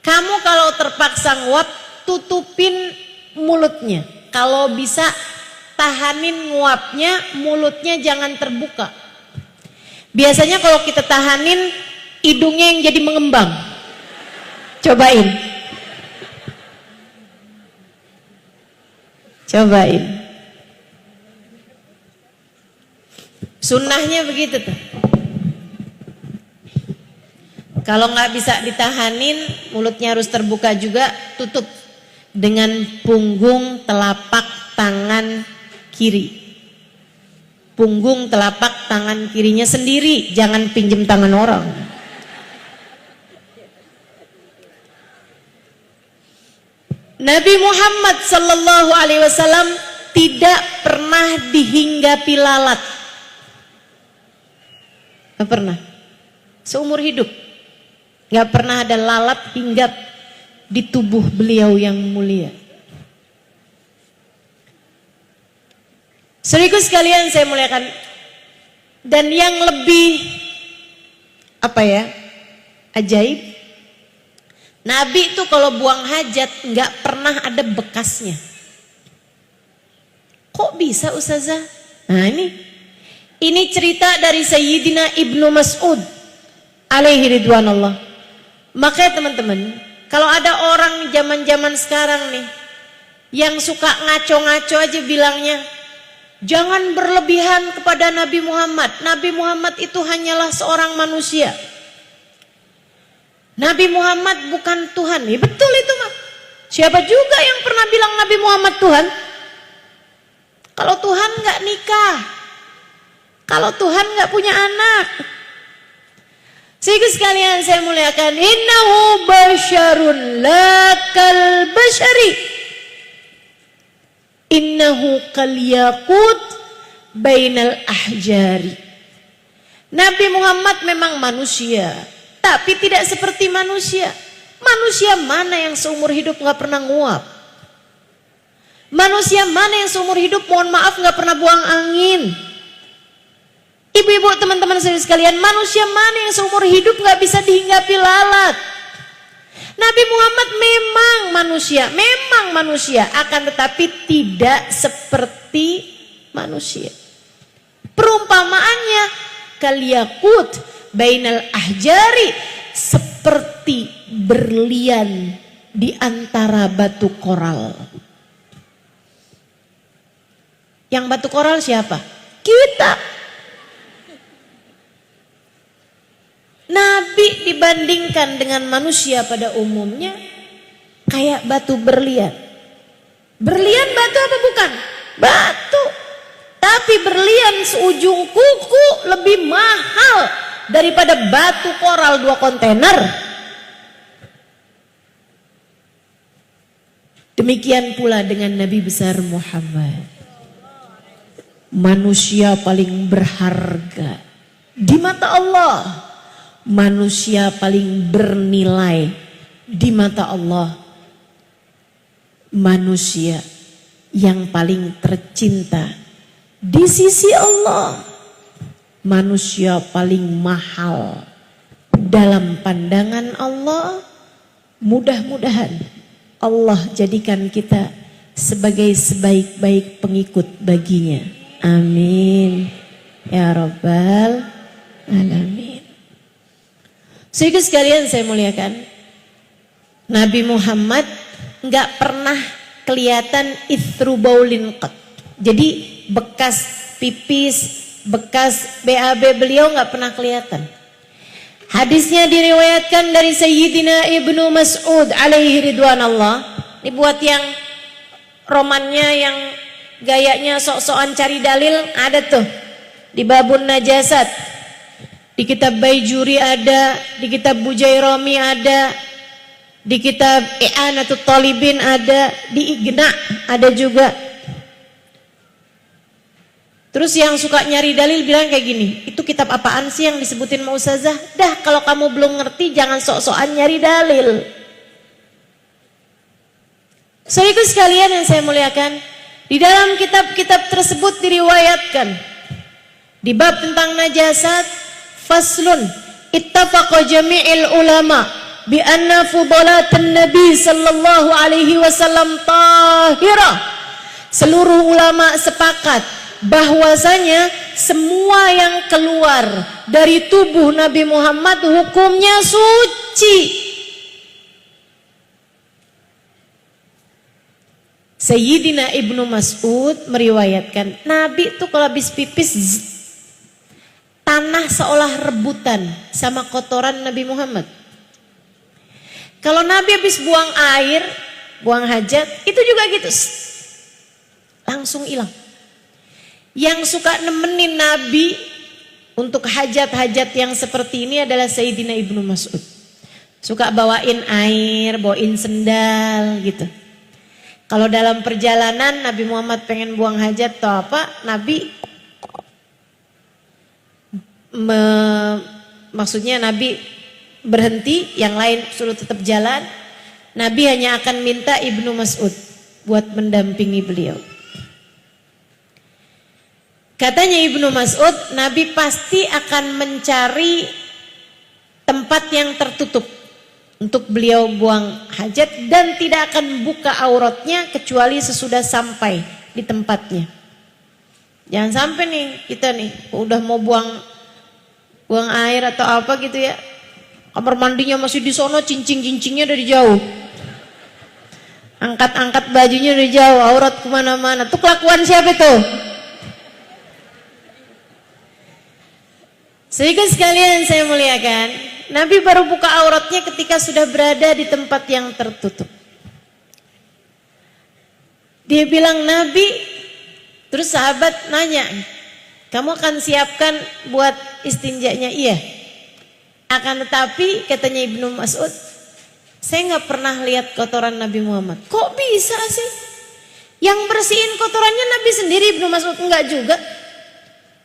Kamu kalau terpaksa nguap, tutupin mulutnya. Kalau bisa tahanin nguapnya, mulutnya jangan terbuka. Biasanya kalau kita tahanin, hidungnya yang jadi mengembang. Cobain. Cobain. Sunnahnya begitu tuh. Kalau nggak bisa ditahanin, mulutnya harus terbuka juga, tutup dengan punggung telapak tangan kiri. Punggung telapak tangan kirinya sendiri, jangan pinjem tangan orang. Nabi Muhammad sallallahu alaihi wasallam tidak pernah dihinggapi lalat. Gak pernah. Seumur hidup gak pernah ada lalat hinggap di tubuh beliau yang mulia. Saudaraku sekalian saya muliakan, dan yang lebih ajaib, Nabi itu kalau buang hajat nggak pernah ada bekasnya. Kok bisa Ustazah? Nah ini cerita dari Sayyidina Ibnu Mas'ud alaihi ridwanullah. Makanya teman-teman, kalau ada orang zaman-zaman sekarang nih yang suka ngaco-ngaco aja bilangnya, jangan berlebihan kepada Nabi Muhammad. Nabi Muhammad itu hanyalah seorang manusia. Nabi Muhammad bukan Tuhan. Ya betul itu mah. Siapa juga yang pernah bilang Nabi Muhammad Tuhan? Kalau Tuhan nggak nikah, kalau Tuhan nggak punya anak. Sehingga sekalian saya muliakan, innahu basyarun lakal basyari. Innahu kalyakut bainal ahjari. Nabi Muhammad memang manusia, tapi tidak seperti manusia. Manusia mana yang seumur hidup gak pernah nguap? Manusia mana yang seumur hidup, mohon maaf, gak pernah buang angin? Ibu-ibu, teman-teman sekalian, manusia mana yang seumur hidup gak bisa dihinggapi lalat? Nabi Muhammad memang manusia, akan tetapi tidak seperti manusia. Perumpamaannya kalyakut bainal ahjari, seperti berlian di antara batu koral. Yang batu koral siapa? Kita. Nabi dibandingkan dengan manusia pada umumnya kayak batu berlian. Berlian batu apa bukan? Batu. Tapi berlian seujung kuku lebih mahal daripada batu koral 2 kontainer. Demikian pula dengan Nabi besar Muhammad. Manusia paling berharga di mata Allah. Manusia paling bernilai di mata Allah. Manusia yang paling tercinta di sisi Allah. Manusia paling mahal dalam pandangan Allah. Mudah-mudahan Allah jadikan kita sebagai sebaik-baik pengikut baginya. Amin ya rabbal alamin. Sehingga sekalian saya muliakan, Nabi Muhammad nggak pernah kelihatan ithru baulin qat. Jadi bekas pipis, bekas BAB beliau nggak pernah kelihatan. Hadisnya diriwayatkan dari Sayyidina Ibnu Mas'ud alaihi ridwanallah. Ini buat yang romannya, yang gayanya sok-sokan cari dalil, ada tuh di babun najasat. Di kitab Baijuri ada, di kitab Bujairami ada, di kitab I'anatul Talibin ada, di Igna ada juga. Terus yang suka nyari dalil bilang kayak gini, itu kitab apaan sih yang disebutin sama Ustazah? Dah kalau kamu belum ngerti jangan sok-sokan nyari dalil. Saudaraku sekalian yang saya muliakan, di dalam kitab-kitab tersebut diriwayatkan di bab tentang najasat, faslun ittafaqa jami'il ulama bi anna fudalatan Nabi sallallahu alaihi wasallam tahirah. Seluruh ulama sepakat bahwasanya semua yang keluar dari tubuh Nabi Muhammad hukumnya suci. Sayyidina Ibnu Mas'ud meriwayatkan, Nabi itu kalau habis pipis tanah seolah rebutan sama kotoran Nabi Muhammad. Kalau Nabi habis buang air, buang hajat, itu juga gitu. Langsung hilang. Yang suka nemenin Nabi untuk hajat-hajat yang seperti ini adalah Sayyidina Ibnu Mas'ud. Suka bawain air, bawain sendal gitu. Kalau dalam perjalanan Nabi Muhammad pengen buang hajat atau apa, Nabi maksudnya Nabi berhenti, yang lain suruh tetap jalan. Nabi hanya akan minta Ibnu Mas'ud buat mendampingi beliau. Katanya Ibnu Mas'ud, Nabi pasti akan mencari tempat yang tertutup untuk beliau buang hajat dan tidak akan buka auratnya kecuali sesudah sampai di tempatnya. Jangan sampai nih kita nih udah mau buang air atau apa gitu ya, kamar mandinya masih di sono, cincing-cincingnya dari jauh, angkat-angkat bajunya dari jauh, aurat kemana-mana. Tuh kelakuan siapa tuh? Sehingga sekalian saya muliakan, Nabi baru buka auratnya ketika sudah berada di tempat yang tertutup. Dia bilang Nabi, terus sahabat nanya, kamu akan siapkan buat istinjanya? Iya. Akan tetapi katanya Ibnu Mas'ud, saya nggak pernah lihat kotoran Nabi Muhammad. Kok bisa sih? Yang bersihin kotorannya Nabi sendiri. Ibnu Mas'ud enggak juga.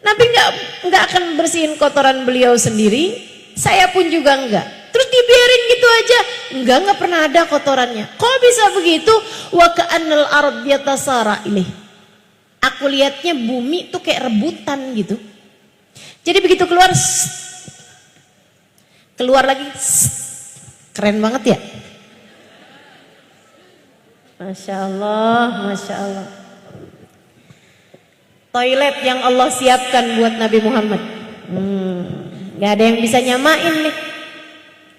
Nabi enggak akan bersihin kotoran beliau sendiri. Saya pun juga enggak. Terus dibiarin gitu aja. Enggak pernah ada kotorannya. Kok bisa begitu? Wa ka'annal ard yatasara ilaih. Aku lihatnya bumi tuh kayak rebutan gitu. Jadi begitu keluar lagi. Keren banget ya. Masya Allah, Masya Allah. Toilet yang Allah siapkan buat Nabi Muhammad. Gak ada yang bisa nyamain nih.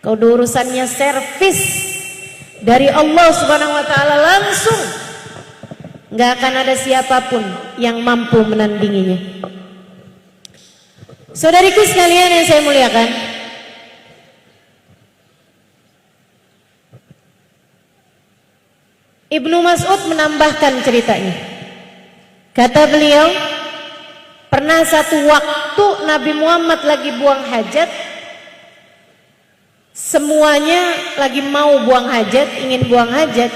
Kalau urusannya servis dari Allah Subhanahu wa ta'ala langsung, gak akan ada siapapun yang mampu menandinginya. Saudariku sekalian yang saya muliakan, Ibnu Mas'ud menambahkan ceritanya. Kata beliau, pernah satu waktu Nabi Muhammad lagi buang hajat, semuanya lagi mau buang hajat, ingin buang hajat,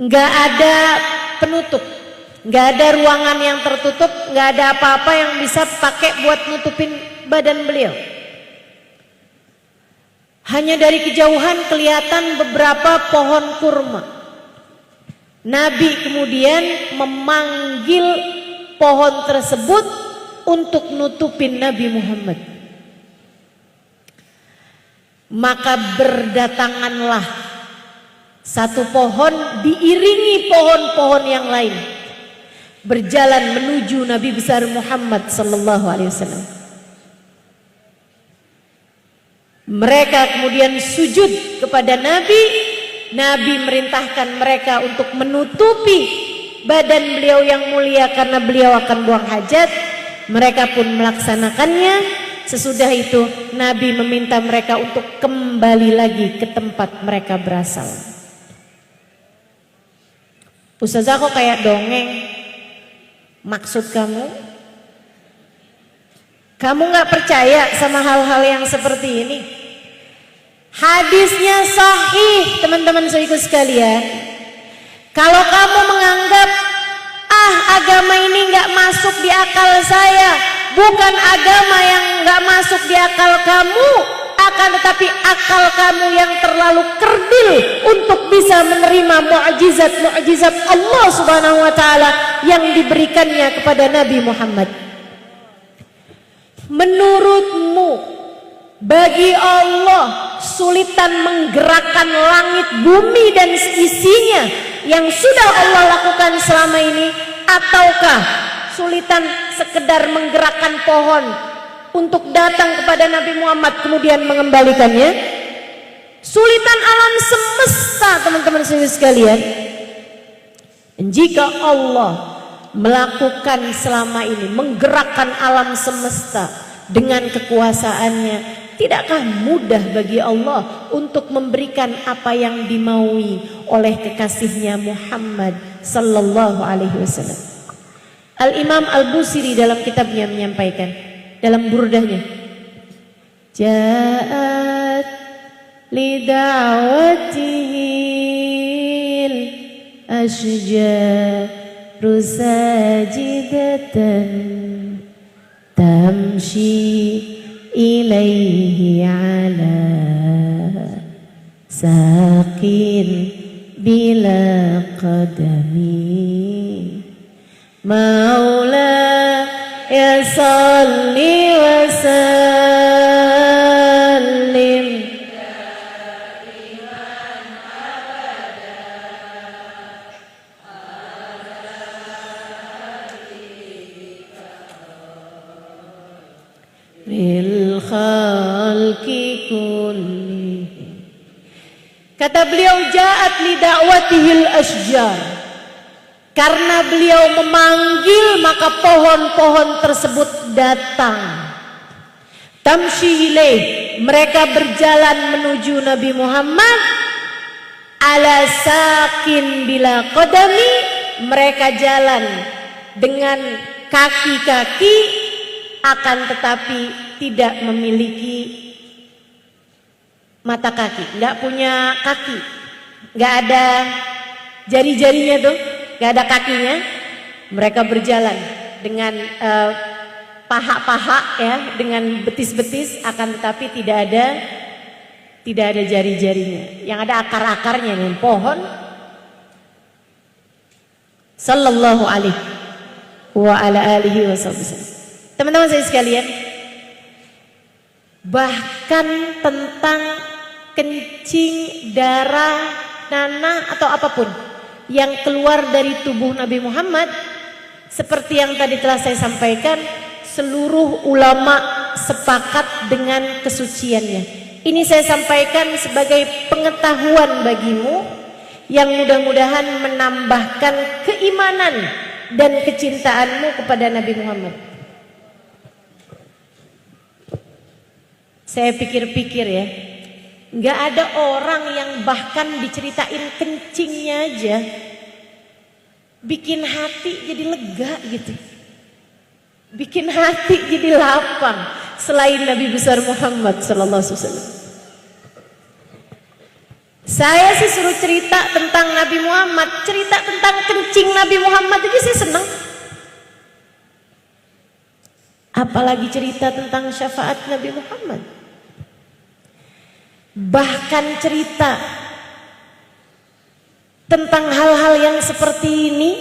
nggak ada penutup, nggak ada ruangan yang tertutup, nggak ada apa-apa yang bisa pakai buat nutupin badan beliau. Hanya dari kejauhan kelihatan beberapa pohon kurma. Nabi kemudian memanggil pohon tersebut untuk nutupin Nabi Muhammad. Maka berdatanganlah satu pohon diiringi pohon-pohon yang lain, berjalan menuju Nabi besar Muhammad sallallahu alaihi wasallam. Mereka kemudian sujud kepada Nabi. Nabi merintahkan mereka untuk menutupi badan beliau yang mulia karena beliau akan buang hajat. Mereka pun melaksanakannya. Sesudah itu Nabi meminta mereka untuk kembali lagi ke tempat mereka berasal. Ustazah kok kayak dongeng? Maksud kamu? Kamu gak percaya sama hal-hal yang seperti ini? Hadisnya sahih, teman-teman saudaraku sekalian. Kalau kamu menganggap agama ini nggak masuk di akal saya, bukan agama yang nggak masuk di akal kamu, akan tetapi akal kamu yang terlalu kerdil untuk bisa menerima mukjizat Allah Subhanahu wa taala yang diberikannya kepada Nabi Muhammad. Menurutmu Bagi Allah sulitan menggerakkan langit, bumi dan isinya yang sudah Allah lakukan selama ini, ataukah sulitan sekedar menggerakkan pohon untuk datang kepada Nabi Muhammad kemudian mengembalikannya? Sulitan alam semesta, teman-teman sekalian. Jika Allah melakukan selama ini, menggerakkan alam semesta dengan kekuasaannya, tidakkah mudah bagi Allah untuk memberikan apa yang dimaui oleh kekasihnya Muhammad sallallahu alaihi wasallam? Al-Imam Al-Busiri dalam kitabnya menyampaikan dalam burdahnya, Ja'at lida'watihil ashjaru sajidatan tamshi ilaihi ala saqin bila qadami maula ya salli wa sallim bil khalqi kulli. Kata beliau, ja'at li da'watihil asjar, karena beliau memanggil maka pohon-pohon tersebut datang. Tamshi ilaih, mereka berjalan menuju Nabi Muhammad. Ala sakin bila qadami, mereka jalan dengan kaki-kaki, akan tetapi tidak memiliki mata kaki, nggak punya kaki, nggak ada jari-jarinya tuh, nggak ada kakinya. Mereka berjalan dengan paha-paha ya, dengan betis-betis, akan tetapi tidak ada jari-jarinya, yang ada akar-akarnya dengan pohon. Sallallahu alaihi wa ala alihi wasallam. Teman-teman saya sekalian, bahkan tentang kencing, darah, nanah atau apapun yang keluar dari tubuh Nabi Muhammad, seperti yang tadi telah saya sampaikan, seluruh ulama sepakat dengan kesuciannya. Ini saya sampaikan sebagai pengetahuan bagimu yang mudah-mudahan menambahkan keimanan dan kecintaanmu kepada Nabi Muhammad. Saya pikir-pikir ya, nggak ada orang yang bahkan diceritain kencingnya aja bikin hati jadi lega gitu, bikin hati jadi lapang selain Nabi besar Muhammad sallallahu alaihi wasallam. Saya sih suruh cerita tentang Nabi Muhammad, cerita tentang kencing Nabi Muhammad aja saya senang. Apalagi cerita tentang syafaat Nabi Muhammad. Bahkan cerita tentang hal-hal yang seperti ini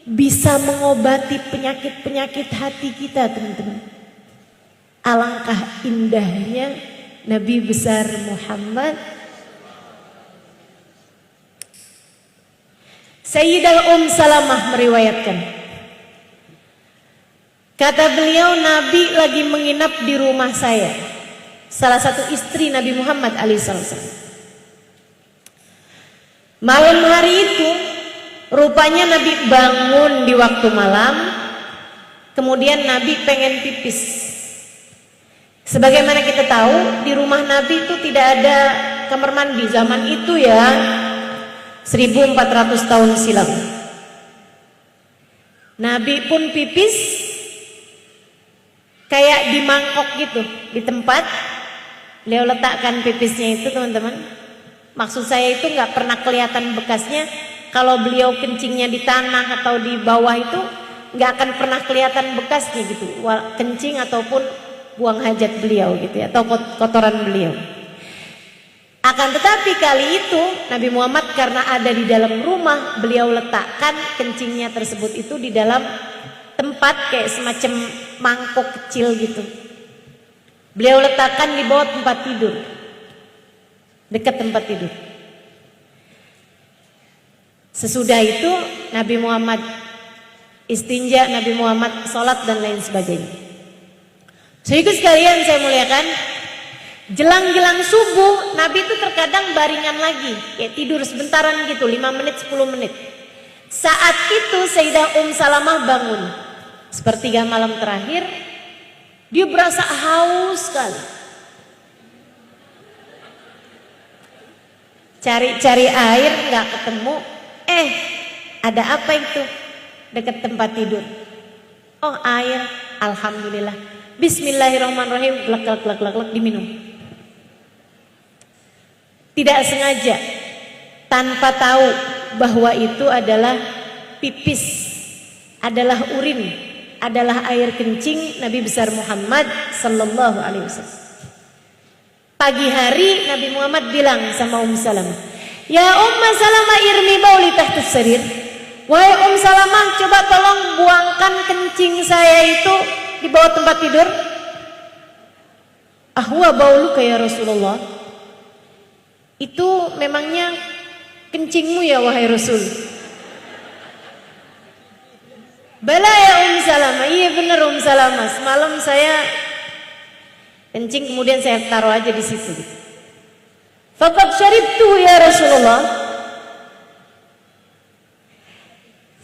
bisa mengobati penyakit-penyakit hati kita, teman-teman. Alangkah indahnya Nabi besar Muhammad. Sayyidah Salamah meriwayatkan, kata beliau, Nabi lagi menginap di rumah saya, salah satu istri Nabi Muhammad alaihissalam. Malam hari itu rupanya Nabi bangun di waktu malam, kemudian Nabi pengen pipis. Sebagaimana kita tahu, di rumah Nabi itu tidak ada kamar mandi zaman itu ya, 1400 tahun silam. Nabi pun pipis kayak di mangkok gitu, di tempat beliau letakkan pipisnya itu, teman-teman. Maksud saya itu nggak pernah kelihatan bekasnya. Kalau beliau kencingnya di tanah atau di bawah itu nggak akan pernah kelihatan bekasnya gitu, kencing ataupun buang hajat beliau gitu ya, atau kotoran beliau. Akan tetapi kali itu Nabi Muhammad karena ada di dalam rumah, beliau letakkan kencingnya tersebut itu di dalam tempat kayak semacam mangkok kecil gitu. Beliau letakkan di bawah tempat tidur, dekat tempat tidur. Sesudah itu Nabi Muhammad istinja, Nabi Muhammad sholat dan lain sebagainya. Saudara sekalian saya muliakan, jelang-jelang subuh Nabi itu terkadang baringan lagi, kayak tidur sebentaran gitu, 5 menit 10 menit. Saat itu Sayyidah Salamah bangun, sepertiga malam terakhir, dia berasa haus sekali. Cari-cari air nggak ketemu, ada apa itu dekat tempat tidur? Oh, air. Alhamdulillah. Bismillahirrahmanirrahim. Glak diminum. Tidak sengaja, tanpa tahu bahwa itu adalah pipis, adalah urin, adalah air kencing Nabi besar Muhammad sallallahu alaihi wasallam. Pagi hari Nabi Muhammad bilang sama Salamah, "Ya Salamah, irmi bauli tahta sarir." Wahai Salamah, coba tolong buangkan kencing saya itu di bawah tempat tidur. Ahwa bauluka ya Rasulullah. Itu memangnya kencingmu ya wahai Rasul? Bala ya Salamah. Iya benar Salamah. Semalam saya kencing kemudian saya taruh aja di situ. Faqad syaribtu ya Rasulullah.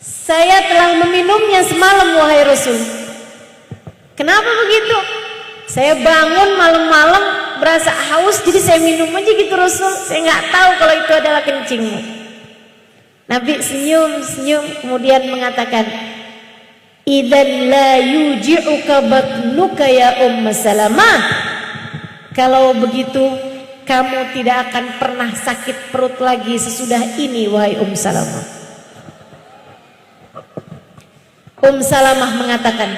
Saya telah meminumnya semalam wahai Rasul. Kenapa begitu? Saya bangun malam-malam berasa haus, jadi saya minum aja gitu Rasul. Saya nggak tahu kalau itu adalah kencingmu. Nabi senyum kemudian mengatakan, "Idzan la yuji'uka batnuka ya Salamah." Kalau begitu kamu tidak akan pernah sakit perut lagi sesudah ini wahai Salamah. Salamah mengatakan,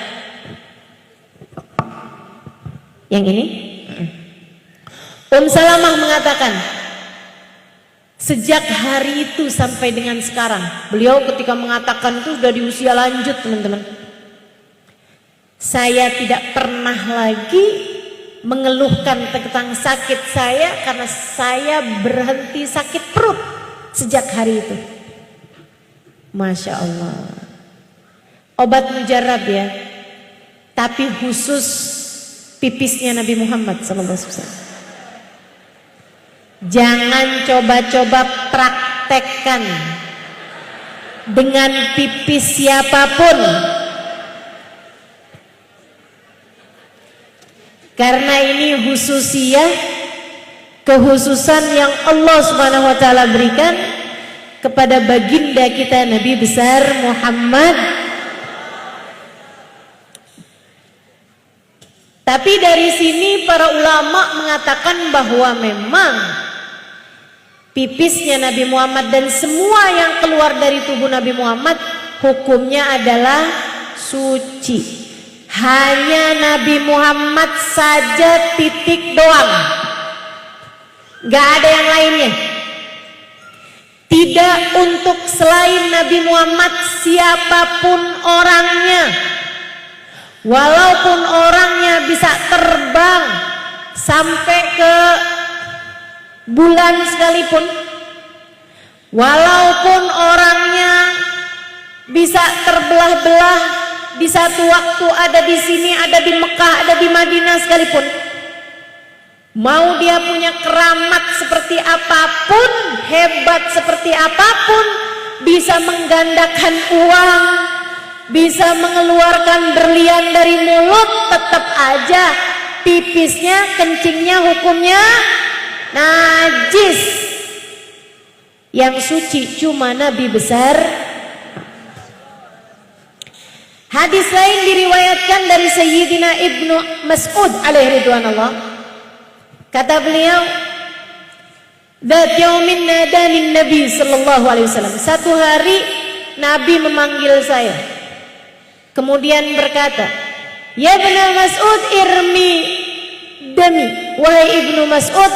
yang ini? Salamah mengatakan, sejak hari itu sampai dengan sekarang, beliau ketika mengatakan itu sudah di usia lanjut teman-teman, saya tidak pernah lagi mengeluhkan tentang sakit saya karena saya berhenti sakit perut sejak hari itu. Masya Allah. Obat mujarab ya, tapi khusus pipisnya Nabi Muhammad SAW. Jangan coba-coba praktekkan dengan pipis siapapun, karena ini khususiyah, kehususan yang Allah Subhanahu wa taala berikan kepada baginda kita Nabi besar Muhammad. Tapi dari sini para ulama mengatakan bahwa memang pipisnya Nabi Muhammad dan semua yang keluar dari tubuh Nabi Muhammad hukumnya adalah suci. Hanya Nabi Muhammad saja titik doang, gak ada yang lainnya. Tidak untuk selain Nabi Muhammad siapapun orangnya. Walaupun orangnya bisa terbang sampai ke bulan sekalipun, walaupun orangnya bisa terbelah-belah, di satu waktu ada di sini, ada di Mekah, ada di Madinah sekalipun, mau dia punya keramat seperti apapun, hebat seperti apapun, bisa menggandakan uang, bisa mengeluarkan berlian dari mulut, tetap aja pipisnya, kencingnya hukumnya najis. Yang suci cuma Nabi besar. Hadis lain diriwayatkan dari Sayyidina Ibnu Mas'ud alaihi ridwanullah. Kata beliau, "Dzat yaumin nadani Nabi sallallahu alaihi wasallam." Satu hari Nabi memanggil saya. Kemudian berkata, "Ya Ibnu Mas'ud, irmi dami." Wahai Ibnu Mas'ud,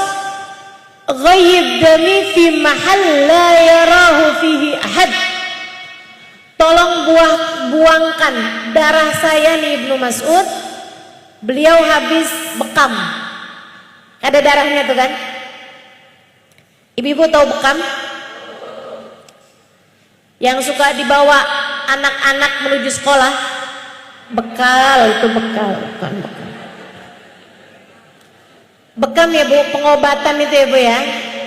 ghayyib dami fi mahal la yarahu fihi ahad. Tolong buangkan darah saya nih Ibnu Mas'ud Beliau habis bekam. Ada darahnya tuh kan? Ibu-ibu tahu bekam? Yang suka dibawa anak-anak menuju sekolah. Bekal, itu bekal, bukan bekal. Bekam ya Bu, pengobatan itu ya Bu ya,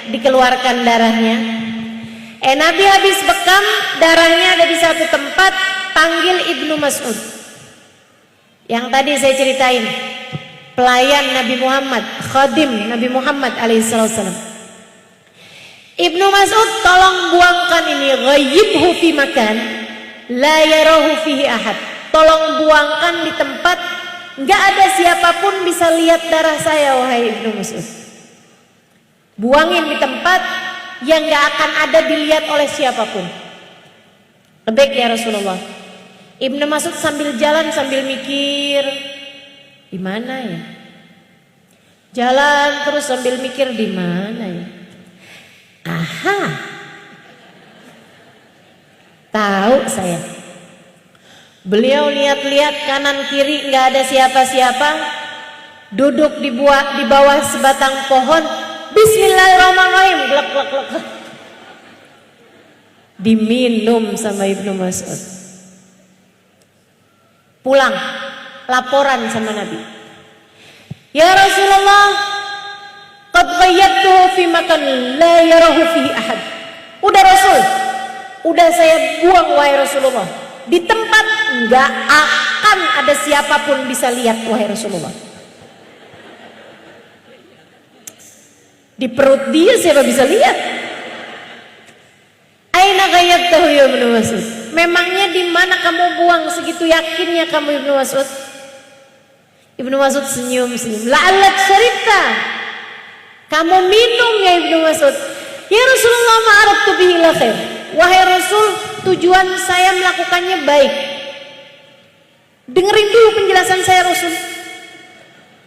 dikeluarkan darahnya. Nabi habis bekam, darahnya ada di satu tempat, panggil Ibnu Mas'ud. Yang tadi saya ceritain, pelayan Nabi Muhammad, khadim Nabi Muhammad alaihissalam. Ibnu Mas'ud, tolong buangkan ini, ghayyibhu fi makan la yarahu fihi ahad. Tolong buangkan di tempat nggak ada siapapun bisa lihat darah saya, wahai Ibnu Mas'ud. Buangin di tempat yang nggak akan ada dilihat oleh siapapun. Lebih ya Rasulullah. Ibnu Mas'ud sambil jalan sambil mikir, di mana ya? Jalan terus sambil mikir, di mana ya? Aha, tahu saya. Beliau lihat-lihat kanan kiri nggak ada siapa-siapa, duduk di bawah sebatang pohon. Bismillahirrahmanirrahim, glek glek glek. Diminum sama Ibnu Mas'ud. Pulang, laporan sama Nabi. Ya Rasulullah, qad ghayyabtuhu fi makan la yarahu fihi ahad. Udah Rasul, udah saya buang wahai Rasulullah. Di tempat nggak akan ada siapapun bisa lihat wahai Rasulullah. Di perut dia siapa bisa lihat? Aina ghayyabtahu ya Ibnu Mas'ud? Memangnya di mana kamu buang segitu yakinnya kamu Ibnu Mas'ud? Ibnu Mas'ud senyum-senyum. La'allat syaribta. Kamu minum ya Ibnu Mas'ud. Ya Rasulullah, ma'aradtu bihi la khair. Wahai Rasul, tujuan saya melakukannya baik. Dengerin dulu penjelasan saya Rasul.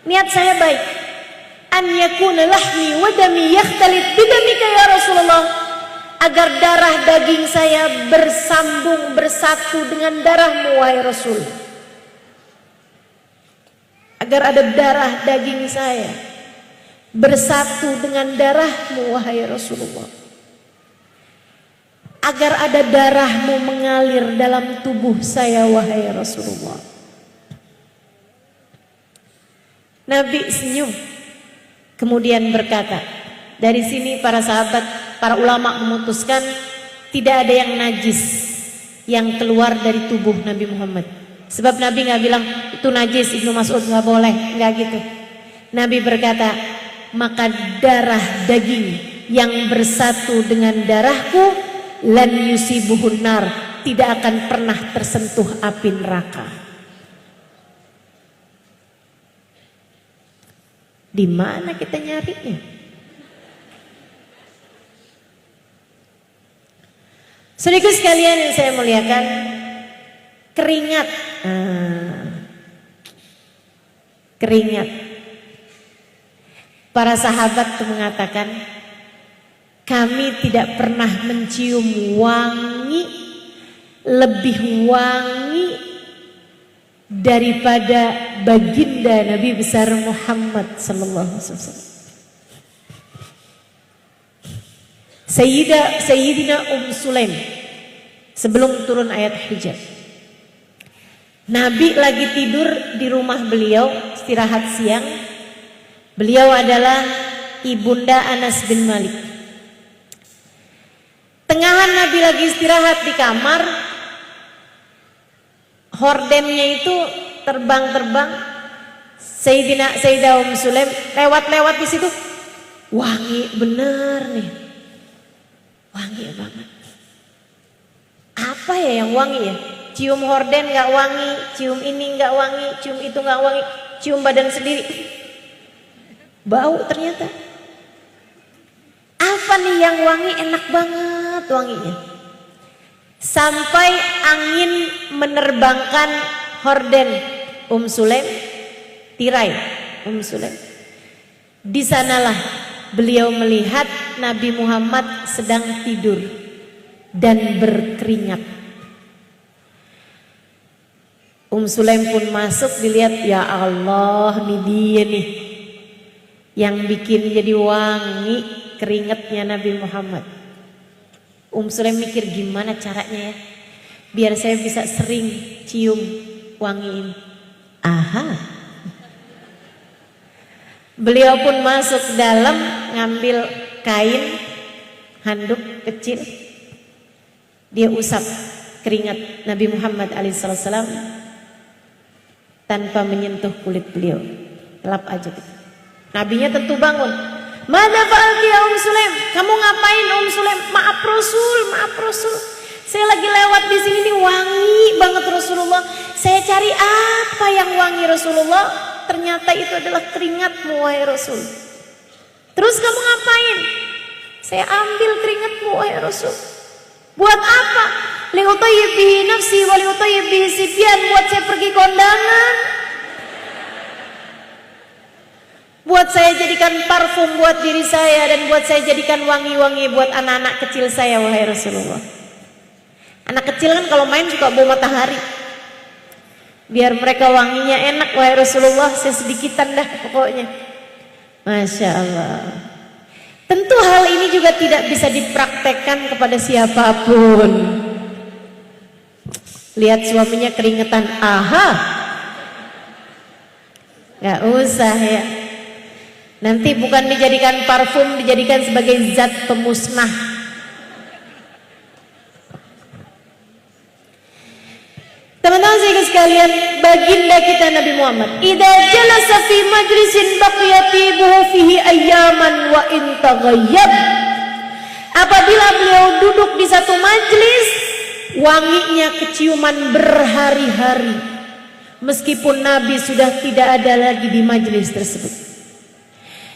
Niat saya baik. An yakuna lahmi wa dami yakhtalit bidamika ya Rasulullah. Agar darah daging saya bersambung bersatu dengan darahmu wahai Rasul. Agar ada darah daging saya bersatu dengan darahmu wahai Rasulullah. Agar ada darahmu mengalir dalam tubuh saya wahai Rasulullah. Nabi senyum, kemudian berkata, dari sini para sahabat, para ulama memutuskan tidak ada yang najis yang keluar dari tubuh Nabi Muhammad. Sebab Nabi nggak bilang itu najis Ibnu Mas'ud, nggak boleh, nggak gitu. Nabi berkata, maka darah daging yang bersatu dengan darahku lan yusibuhun nar, tidak akan pernah tersentuh api neraka. Di mana kita nyarinya? Saudaraku sekalian yang saya muliakan, keringat. Keringat. Para sahabat itu mengatakan, kami tidak pernah mencium wangi lebih wangi daripada baginda Nabi besar Muhammad sallallahu alaihi wasallam. Sayyidina Sulaim sebelum turun ayat hijab. Nabi lagi tidur di rumah beliau, istirahat siang. Beliau adalah ibunda Anas bin Malik. Tengahan Nabi lagi istirahat di kamar, hordennya itu terbang-terbang. Sayyidah Sulaim lewat-lewat di situ, wangi bener nih, wangi banget. Apa ya yang wangi ya? Cium horden nggak wangi, cium ini nggak wangi, cium itu nggak wangi, cium badan sendiri, bau ternyata. Apa nih yang wangi, enak banget wanginya. Sampai angin menerbangkan horden Sulaim, tirai Sulaim. Di sanalah beliau melihat Nabi Muhammad sedang tidur dan berkeringat. Sulaim pun masuk, dilihat, ya Allah, nih dia nih yang bikin jadi wangi keringatnya Nabi Muhammad. Sulaim mikir, gimana caranya ya biar saya bisa sering cium wangi ini. Aha, beliau pun masuk dalam, ngambil kain handuk kecil, dia usap keringat Nabi Muhammad alaihissalam tanpa menyentuh kulit beliau, lap aja gitu. Nabinya tentu bangun. Mada fa'alti ya Sulaim? Kamu ngapain Sulaim? Maaf Rasul. Saya lagi lewat di sini nih, wangi banget Rasulullah. Saya cari apa yang wangi Rasulullah? Ternyata itu adalah keringatmu wahai Rasul. Terus kamu ngapain? Saya ambil keringatmu wahai Rasul. Buat apa? Liutayyib bihi nafsi wa liutayyib bihi sibyan, buat saya pergi kondangan. Buat saya jadikan parfum buat diri saya, dan buat saya jadikan wangi-wangi buat anak-anak kecil saya wahai Rasulullah. Anak kecil kan kalau main suka bau matahari. Biar mereka wanginya enak wahai Rasulullah, saya sedikitan dah pokoknya. Masya Allah. Tentu hal ini juga tidak bisa dipraktekkan kepada siapapun. Lihat suaminya keringetan, aha, gak usah ya. Nanti bukan dijadikan parfum, dijadikan sebagai zat pemusnah. Teman-teman sekalian, baginda kita Nabi Muhammad, idza jalasa fi majlisin baqiya tibuhu fihi ayyaman wa in taghayyab. Apabila beliau duduk di satu majlis, wanginya keciuman berhari-hari, meskipun Nabi sudah tidak ada lagi di majlis tersebut.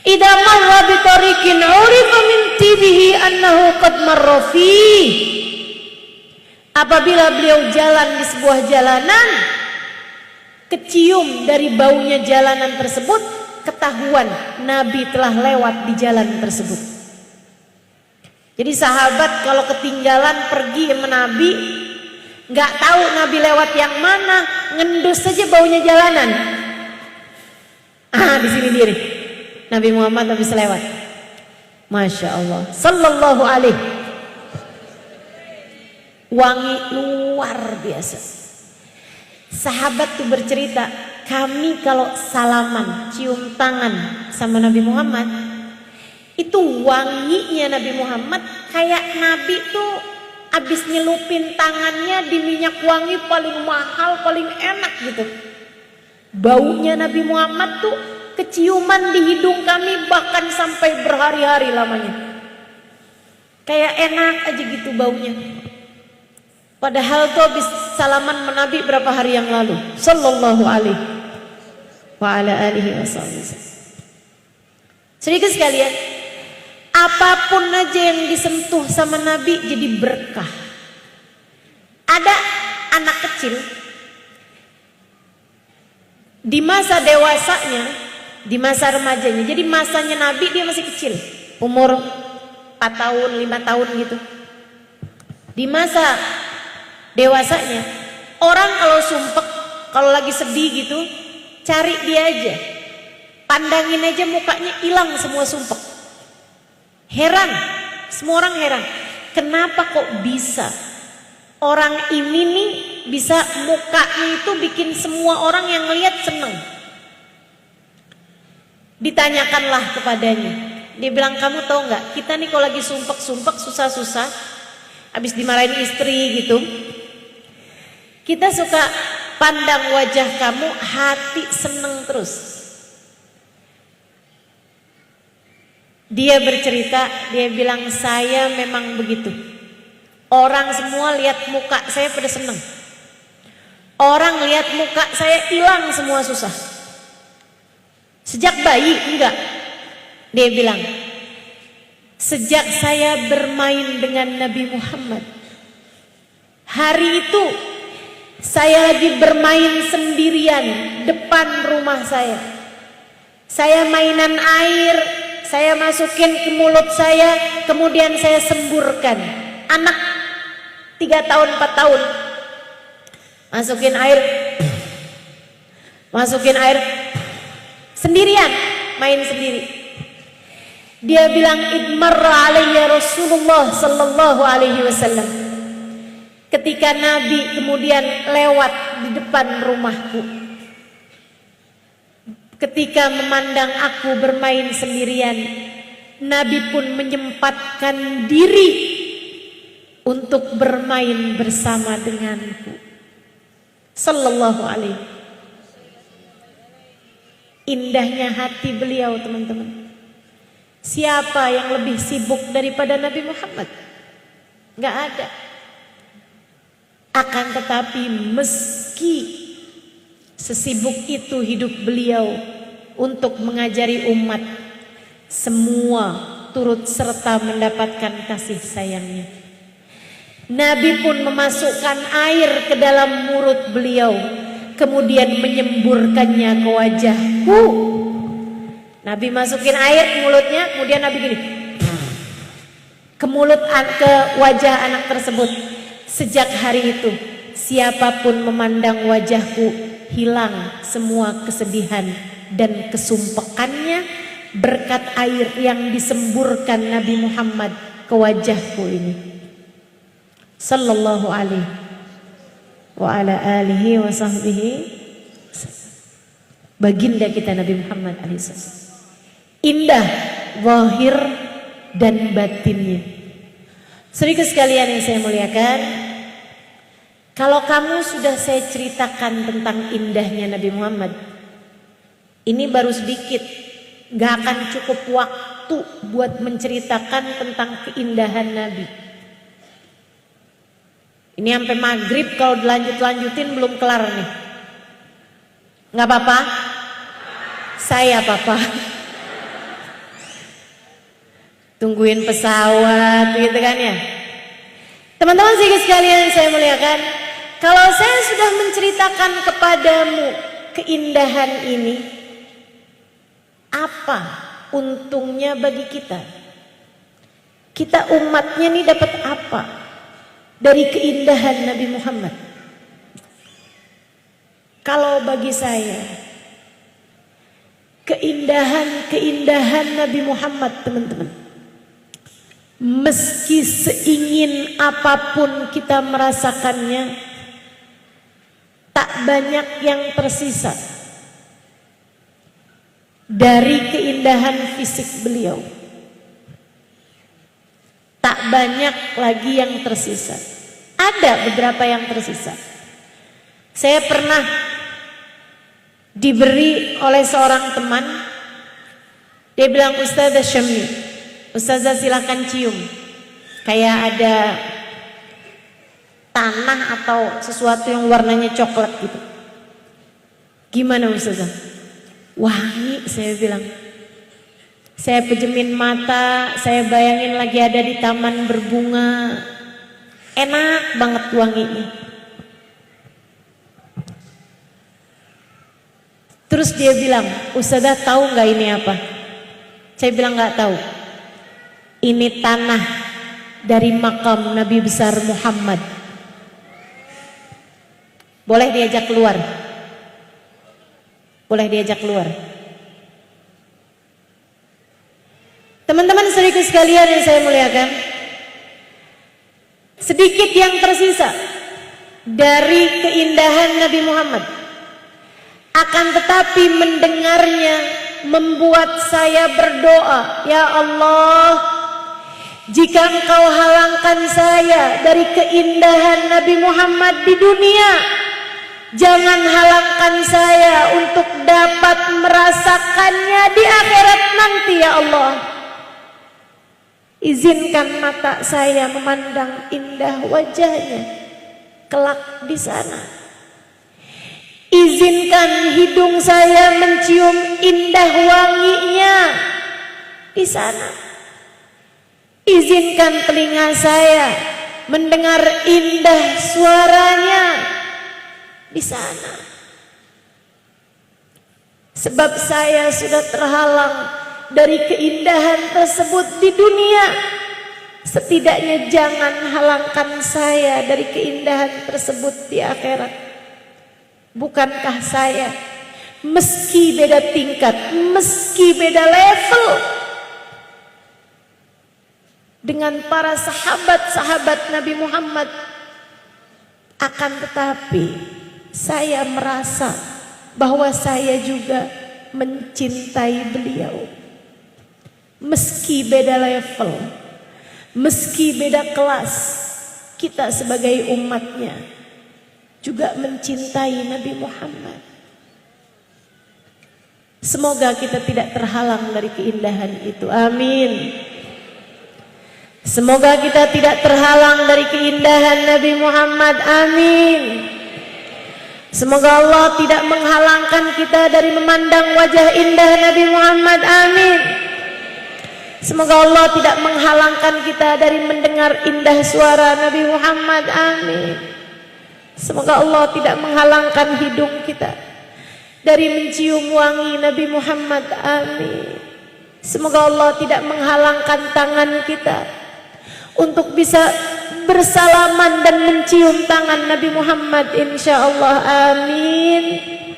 Idza marra bi tariqin urifa min tibihi annahu qad marra fihi. Apabila beliau jalan di sebuah jalanan, kecium dari baunya jalanan tersebut, ketahuan Nabi telah lewat di jalan tersebut. Jadi sahabat kalau ketinggalan pergi sama Nabi, nggak tahu Nabi lewat yang mana, ngendus saja baunya jalanan. Di sini dia nih, Nabi Muhammad habis lewat. Masya Allah, sallallahu alaihi. Wangi luar biasa. Sahabat tuh bercerita, kami kalau salaman, cium tangan sama Nabi Muhammad, itu wanginya Nabi Muhammad kayak Nabi tuh abis nyelupin tangannya di minyak wangi paling mahal, paling enak gitu. Baunya Nabi Muhammad tuh keciuman di hidung kami bahkan sampai berhari-hari lamanya. Kayak enak aja gitu baunya. Padahal tuh habis salaman menabi berapa hari yang lalu, sallallahu alaihi wa ala alihi wasallam. Sedikit sekalian, apapun aja yang disentuh sama Nabi jadi berkah. Ada anak kecil di masa dewasanya, di masa remajanya, jadi masanya Nabi dia masih kecil, umur 4 tahun, 5 tahun gitu. Di masa dewasanya, orang kalau sumpek, kalau lagi sedih gitu, cari dia aja, pandangin aja mukanya, hilang semua sumpek. Heran, semua orang heran, kenapa kok bisa orang ini nih bisa mukanya itu bikin semua orang yang ngeliat seneng. Ditanyakanlah kepadanya, dia bilang, kamu tahu nggak, kita nih kalau lagi sumpek-sumpek, susah-susah, habis dimarahin istri gitu, kita suka pandang wajah kamu, hati seneng terus. Dia bercerita, dia bilang, saya memang begitu. Orang semua lihat muka saya pada seneng. Orang lihat muka saya hilang semua susah. Sejak bayi enggak. Dia bilang, sejak saya bermain dengan Nabi Muhammad, hari itu saya lagi bermain sendirian depan rumah saya. Saya mainan air, saya masukin ke mulut saya, kemudian saya semburkan. Anak 3 tahun, 4 tahun, masukin air, Masukin air sendirian, main sendiri. Dia bilang idmarra alayya Rasulullah sallallahu alaihi wasallam. Ketika Nabi kemudian lewat di depan rumahku. Ketika memandang aku bermain sendirian, Nabi pun menyempatkan diri untuk bermain bersama denganku. Sallallahu alaihi. Indahnya hati beliau, teman-teman. Siapa yang lebih sibuk daripada Nabi Muhammad? Gak ada. Akan tetapi meski sesibuk itu hidup beliau untuk mengajari umat, semua turut serta mendapatkan kasih sayangnya. Nabi pun memasukkan air ke dalam mulut beliau, kemudian menyemburkannya ke wajahku. Nabi masukin air ke mulutnya, kemudian Nabi gini, ke mulut, ke wajah anak tersebut. Sejak hari itu, siapapun memandang wajahku, hilang semua kesedihan dan kesumpekannya berkat air yang disemburkan Nabi Muhammad ke wajahku ini. Sallallahu alaihi wa ala alihi wa sahbihi. Baginda kita Nabi Muhammad alaihissalam. Indah zahir dan batinnya. Saudara sekalian yang saya muliakan, kalau kamu sudah saya ceritakan tentang indahnya Nabi Muhammad, ini baru sedikit, gak akan cukup waktu buat menceritakan tentang keindahan Nabi. Ini sampai maghrib, kalau dilanjut-lanjutin belum kelar nih. Gak apa-apa? Saya apa-apa? Tungguin pesawat gitu kan ya. Teman-teman sekalian yang saya muliakan, kalau saya sudah menceritakan kepadamu keindahan ini, apa untungnya bagi kita? Kita umatnya nih dapat apa dari keindahan Nabi Muhammad? Kalau bagi saya, keindahan Nabi Muhammad, teman-teman, meski seingin apapun kita merasakannya, tak banyak yang tersisa dari keindahan fisik beliau. Tak banyak lagi yang tersisa. Ada beberapa yang tersisa. Saya pernah diberi oleh seorang teman, dia bilang, Ustazah Syammi, Ustazah silahkan cium, kayak ada tanah atau sesuatu yang warnanya coklat gitu. Gimana Ustazah? Wangi, saya bilang. Saya pejemin mata, saya bayangin lagi ada di taman berbunga, enak banget wanginya. Terus dia bilang, Ustazah tahu nggak ini apa? Saya bilang nggak tahu. Ini tanah dari makam Nabi besar Muhammad. Boleh diajak keluar? Boleh diajak keluar? Teman-teman saudaraku sekalian yang saya muliakan, sedikit yang tersisa dari keindahan Nabi Muhammad. Akan tetapi mendengarnya membuat saya berdoa, ya Allah, jika Engkau halangkan saya dari keindahan Nabi Muhammad di dunia, jangan halangkan saya untuk dapat merasakannya di akhirat nanti, ya Allah. Izinkan mata saya memandang indah wajahnya kelak di sana. Izinkan hidung saya mencium indah wanginya di sana. Izinkan telinga saya mendengar indah suaranya di sana. Sebab saya sudah terhalang dari keindahan tersebut di dunia. Setidaknya jangan halangkan saya dari keindahan tersebut di akhirat. Bukankah saya meski beda tingkat, meski beda level dengan para sahabat-sahabat Nabi Muhammad, akan tetapi saya merasa bahwa saya juga mencintai beliau. Meski beda level, meski beda kelas, kita sebagai umatnya juga mencintai Nabi Muhammad. Semoga kita tidak terhalang dari keindahan itu. Amin. Semoga kita tidak terhalang dari keindahan Nabi Muhammad. Amin. Semoga Allah tidak menghalangkan kita dari memandang wajah indah Nabi Muhammad. Amin. Semoga Allah tidak menghalangkan kita dari mendengar indah suara Nabi Muhammad. Amin. Semoga Allah tidak menghalangkan hidung kita dari mencium wangi Nabi Muhammad. Amin. Semoga Allah tidak menghalangkan tangan kita untuk bisa bersalaman dan mencium tangan Nabi Muhammad, insyaallah. Amin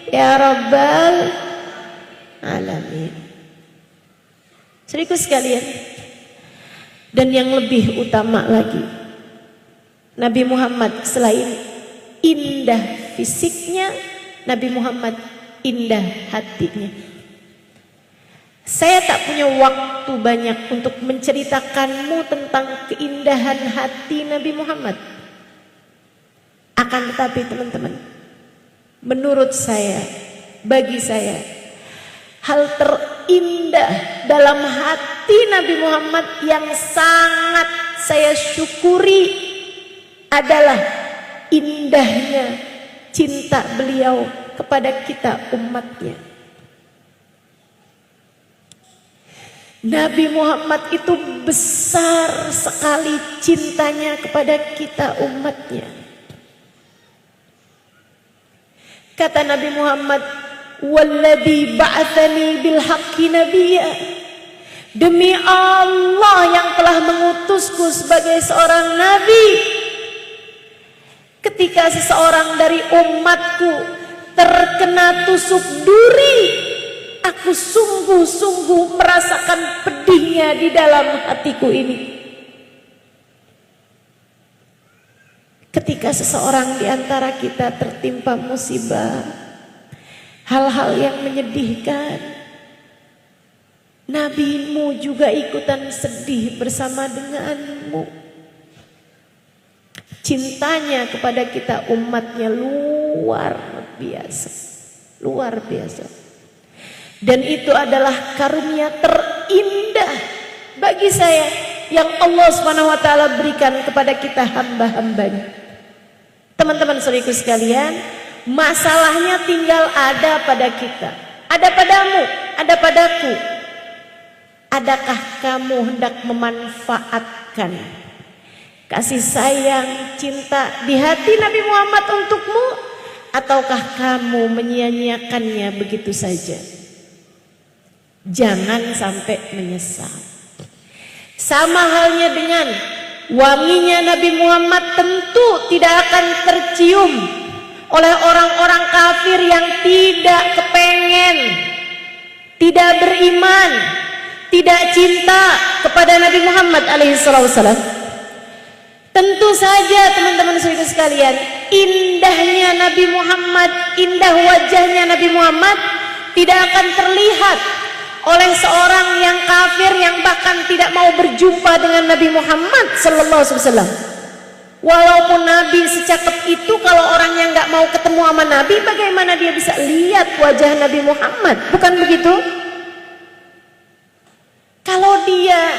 ya rabbal alamin. Saudaraku sekalian, dan yang lebih utama lagi, Nabi Muhammad selain indah fisiknya, Nabi Muhammad indah hatinya. Saya tak punya waktu banyak untuk menceritakanmu tentang keindahan hati Nabi Muhammad. Akan tetapi teman-teman, menurut saya, bagi saya, hal terindah dalam hati Nabi Muhammad yang sangat saya syukuri adalah indahnya cinta beliau kepada kita umatnya. Nabi Muhammad itu besar sekali cintanya kepada kita umatnya. Kata Nabi Muhammad, "Walladzi ba'atsani bil haqqi nabiyya." Demi Allah yang telah mengutusku sebagai seorang nabi. Ketika seseorang dari umatku terkena tusuk duri, aku sungguh-sungguh merasakan pedihnya di dalam hatiku ini. Ketika seseorang di antara kita tertimpa musibah, hal-hal yang menyedihkan, nabimu juga ikutan sedih bersama denganmu. Cintanya kepada kita umatnya luar biasa, luar biasa. Dan itu adalah karunia terindah bagi saya yang Allah SWT berikan kepada kita hamba-hambanya. Teman-teman saudaraku sekalian, masalahnya tinggal ada pada kita, ada padamu, ada padaku. Adakah kamu hendak memanfaatkan kasih sayang, cinta di hati Nabi Muhammad untukmu, ataukah kamu menyia-nyiakannya begitu saja? Jangan sampai menyesal. Sama halnya dengan wanginya Nabi Muhammad tentu tidak akan tercium oleh orang-orang kafir yang tidak kepengen, tidak beriman, tidak cinta kepada Nabi Muhammad alaihissalam. Tentu saja teman-teman saudara sekalian, indahnya Nabi Muhammad, indah wajahnya Nabi Muhammad tidak akan terlihat oleh seorang yang kafir yang bahkan tidak mau berjumpa dengan Nabi Muhammad sallallahu alaihi wasallam. Walaupun Nabi secakep itu, kalau orang yang nggak mau ketemu sama Nabi, bagaimana dia bisa lihat wajah Nabi Muhammad? Bukan begitu? Kalau dia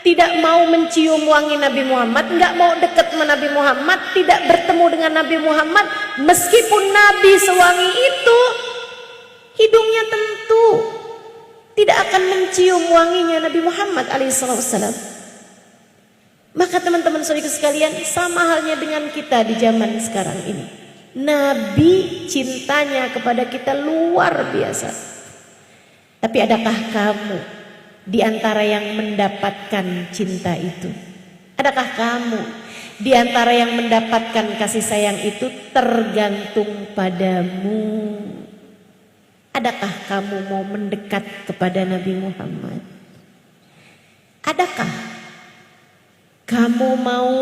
tidak mau mencium wangi Nabi Muhammad, nggak mau dekat sama Nabi Muhammad, tidak bertemu dengan Nabi Muhammad, meskipun Nabi sewangi itu, hidungnya tentu tidak akan mencium wanginya Nabi Muhammad alaihissalam. Maka teman-teman saudara sekalian, sama halnya dengan kita di zaman sekarang ini. Nabi cintanya kepada kita luar biasa. Tapi adakah kamu di antara yang mendapatkan cinta itu? Adakah kamu di antara yang mendapatkan kasih sayang itu? Tergantung padamu. Adakah kamu mau mendekat kepada Nabi Muhammad? Adakah kamu mau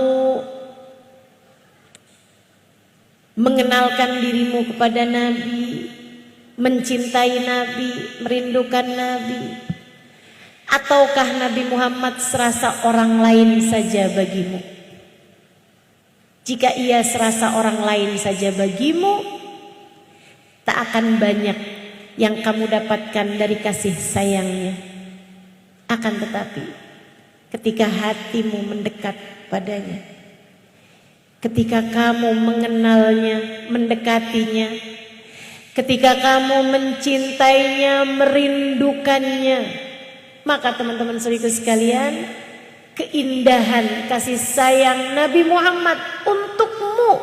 mengenalkan dirimu kepada Nabi, mencintai Nabi, merindukan Nabi? Ataukah Nabi Muhammad serasa orang lain saja bagimu? Jika ia serasa orang lain saja bagimu, tak akan banyak yang kamu dapatkan dari kasih sayangnya. Akan tetapi, ketika hatimu mendekat padanya, ketika kamu mengenalnya, mendekatinya, ketika kamu mencintainya, merindukannya, maka teman-teman saudaraku sekalian, keindahan kasih sayang Nabi Muhammad untukmu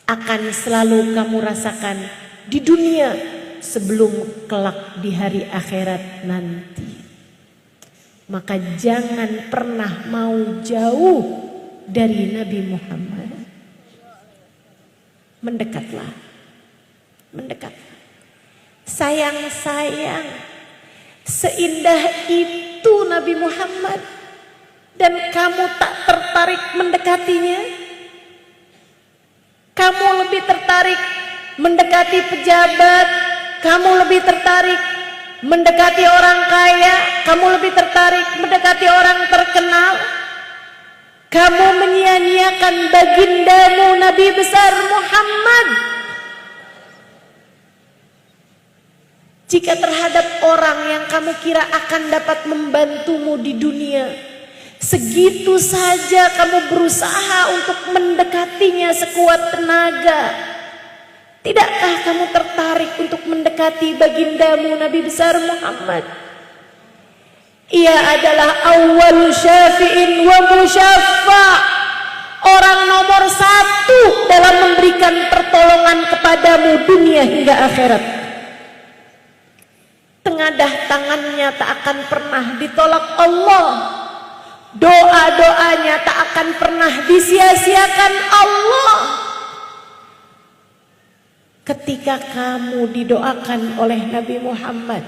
akan selalu kamu rasakan di dunia sebelum kelak di hari akhirat nanti. Maka jangan pernah mau jauh dari Nabi Muhammad. Mendekatlah. Mendekatlah. Sayang-sayang, seindah itu Nabi Muhammad, dan kamu tak tertarik mendekatinya. Kamu lebih tertarik mendekati pejabat, kamu lebih tertarik mendekati orang kaya, kamu lebih tertarik mendekati orang terkenal. Kamu menyia-nyiakan bagindamu Nabi besar Muhammad. Jika terhadap orang yang kamu kira akan dapat membantumu di dunia, segitu saja kamu berusaha untuk mendekatinya sekuat tenaga, tidakkah kamu tertarik untuk mendekati bagindamu Nabi besar Muhammad? Ia adalah awwalu syafi'in wa musyaffa', orang nomor satu dalam memberikan pertolongan kepadamu dunia hingga akhirat. Tengadah tangannya tak akan pernah ditolak Allah, doa-doanya tak akan pernah disia-siakan Allah. Ketika kamu didoakan oleh Nabi Muhammad,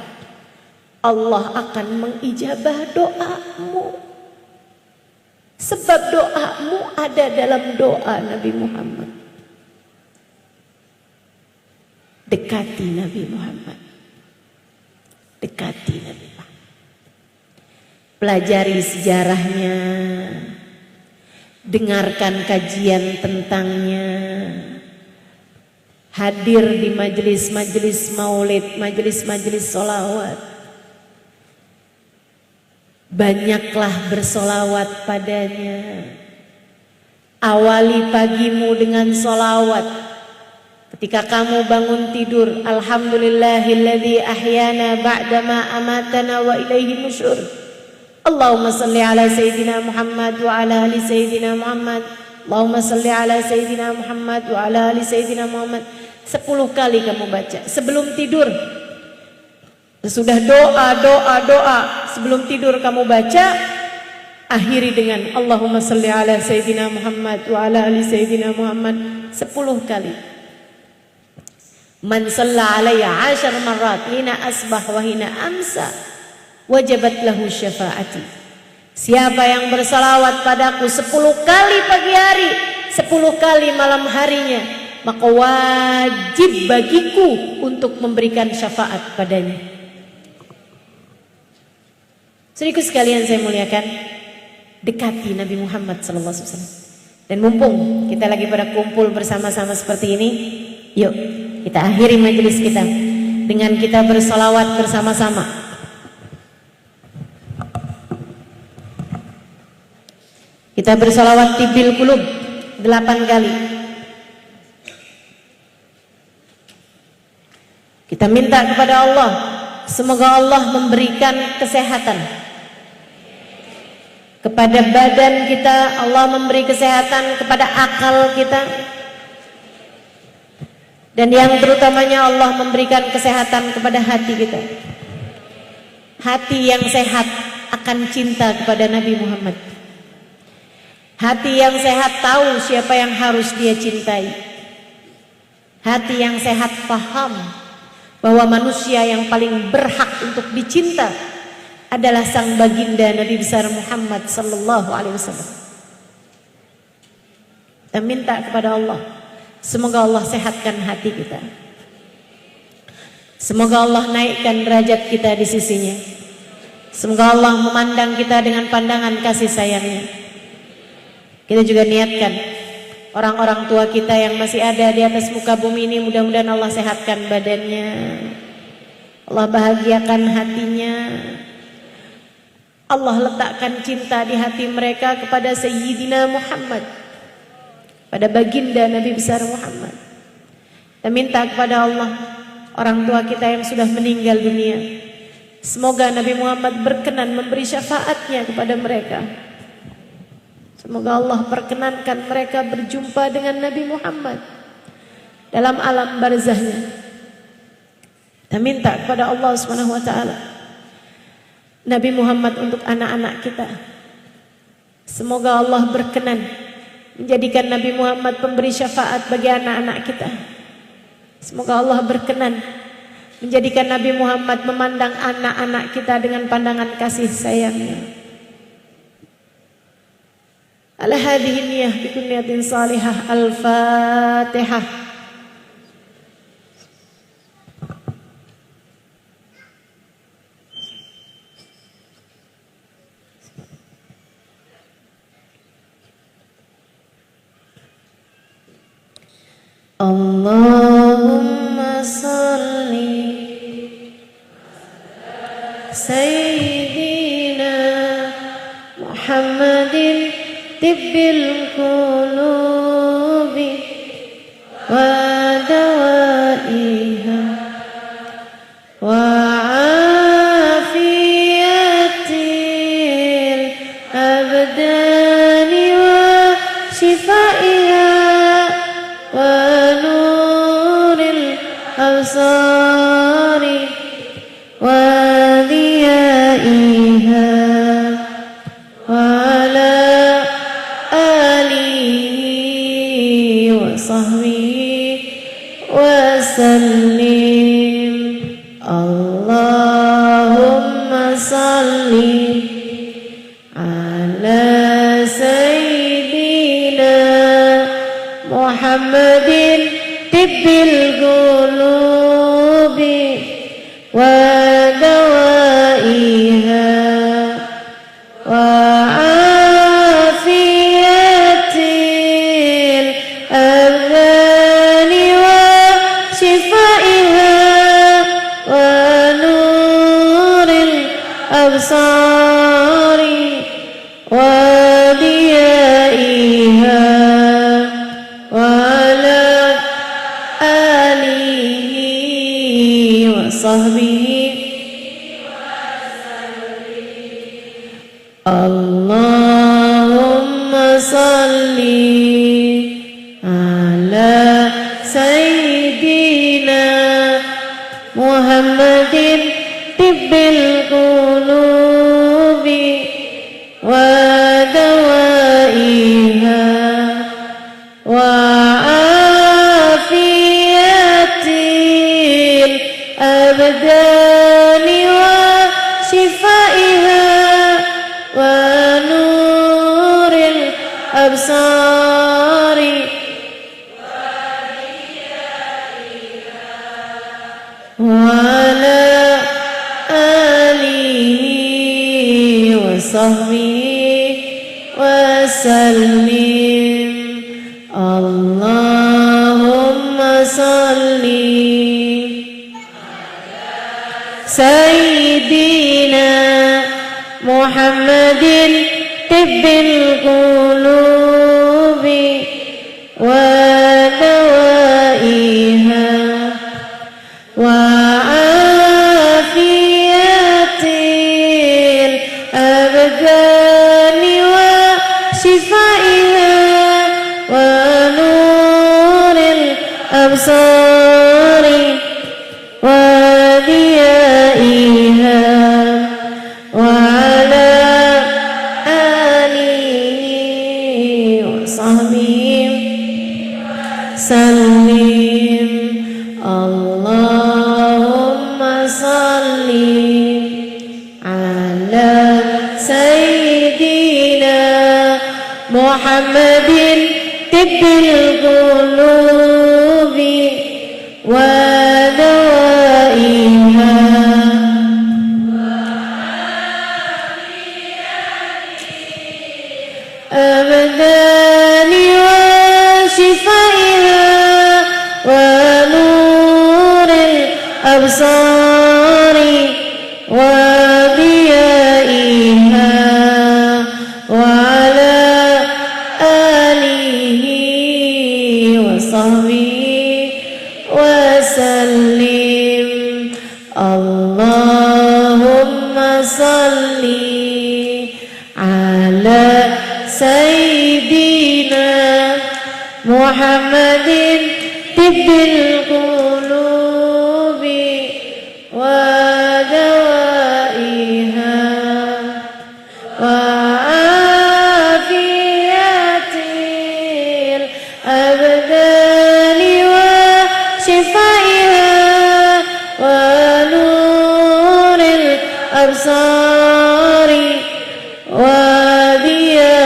Allah akan mengijabah doamu. Sebab doamu ada dalam doa Nabi Muhammad. Dekati Nabi Muhammad. Dekati Nabi Muhammad. Pelajari sejarahnya. Dengarkan kajian tentangnya. Hadir di majelis-majelis maulid, majelis-majelis sholawat. Banyaklah bersolawat padanya. Awali pagimu dengan solawat. Ketika kamu bangun tidur, alhamdulillahilladzi ahyana ba'dama amatana wa ilaihi nusyur. Allahumma salli ala sayyidina Muhammad wa ala ali sayyidina Muhammad. Allahumma salli ala sayyidina Muhammad wa ala ali sayyidina Muhammad. 10 kali kamu baca sebelum tidur. Sudah doa sebelum tidur kamu baca, akhiri dengan Allahumma salli ala sayyidina Muhammad wa ala ali sayyidina Muhammad 10 kali. Man shalla alayya 10 marrat hina asbah wa hina amsa wajabat lahu syafaati. Siapa yang bersalawat padaku 10 kali pagi hari, 10 kali malam harinya, maka wajib bagiku untuk memberikan syafaat padanya. Saudaraku sekalian saya muliakan, dekati Nabi Muhammad SAW. Dan mumpung kita lagi pada kumpul bersama-sama seperti ini, yuk kita akhiri majelis kita dengan kita bersolawat bersama-sama. Kita bersolawat tibil qulub 8 kali. Kita minta kepada Allah, semoga Allah memberikan kesehatan kepada badan kita, Allah memberi kesehatan kepada akal kita, dan yang terutamanya Allah memberikan kesehatan kepada hati kita. Hati yang sehat akan cinta kepada Nabi Muhammad. Hati yang sehat tahu siapa yang harus dia cintai. Hati yang sehat paham bahwa manusia yang paling berhak untuk dicinta adalah sang baginda Nabi besar Muhammad sallallahu alaihi wasallam. Kita minta kepada Allah, semoga Allah sehatkan hati kita. Semoga Allah naikkan derajat kita di sisinya. Semoga Allah memandang kita dengan pandangan kasih sayangnya. Kita juga niatkan orang-orang tua kita yang masih ada di atas muka bumi ini, mudah-mudahan Allah sehatkan badannya, Allah bahagiakan hatinya, Allah letakkan cinta di hati mereka kepada Sayyidina Muhammad, pada baginda Nabi besar Muhammad. Kita minta kepada Allah, orang tua kita yang sudah meninggal dunia, semoga Nabi Muhammad berkenan memberi syafaatnya kepada mereka. Semoga Allah perkenankan mereka berjumpa dengan Nabi Muhammad dalam alam barzahnya. Kita minta kepada Allah Subhanahu wa taala Nabi Muhammad untuk anak-anak kita. Semoga Allah berkenan menjadikan Nabi Muhammad pemberi syafaat bagi anak-anak kita. Semoga Allah berkenan menjadikan Nabi Muhammad memandang anak-anak kita dengan pandangan kasih sayangnya. Ala hadhihi niyyah bi kulli niyatin salihah. Al-Fatihah. Allahumma salli Sayyidina Muhammadin tibbil qulubi wa dawaiha wa afiyatil abdani wa shifaiha wa nuril absari wa diyaiha wa ala alihi wa sahbihi wa sallim. Allahumma salli ala sayyidina Muhammadin tibbil qulubi wa dawaiha wa afiyatil abdani wa shifaiha wa nuril absari wa diyaiha wa ala alihi wa sahbihi. Allahumma salli ala sayyidina Muhammadin tibbil qulubi wa dawaiha wa afiyatil abdani wa shifaiha wa nuril absari wa ala alihi wa sahbihi wa sallim. Allahumma salli Sayyidina Muhammadin tibbil qulubi wa dawaiha wa afiyatil abdani wa shifaiha wa nuril absari wa diyaiha wa ala alihi سيدنا محمد طب القلوب ودوائها أبدان وشفائها ونور الأبصار وضيائها وعلى آله وصحبه وسلم اللهم صل على سيدنا محمد طب القلوب ودوائها وعافية الأبدان وشفائها ونور الأبصار وضيائها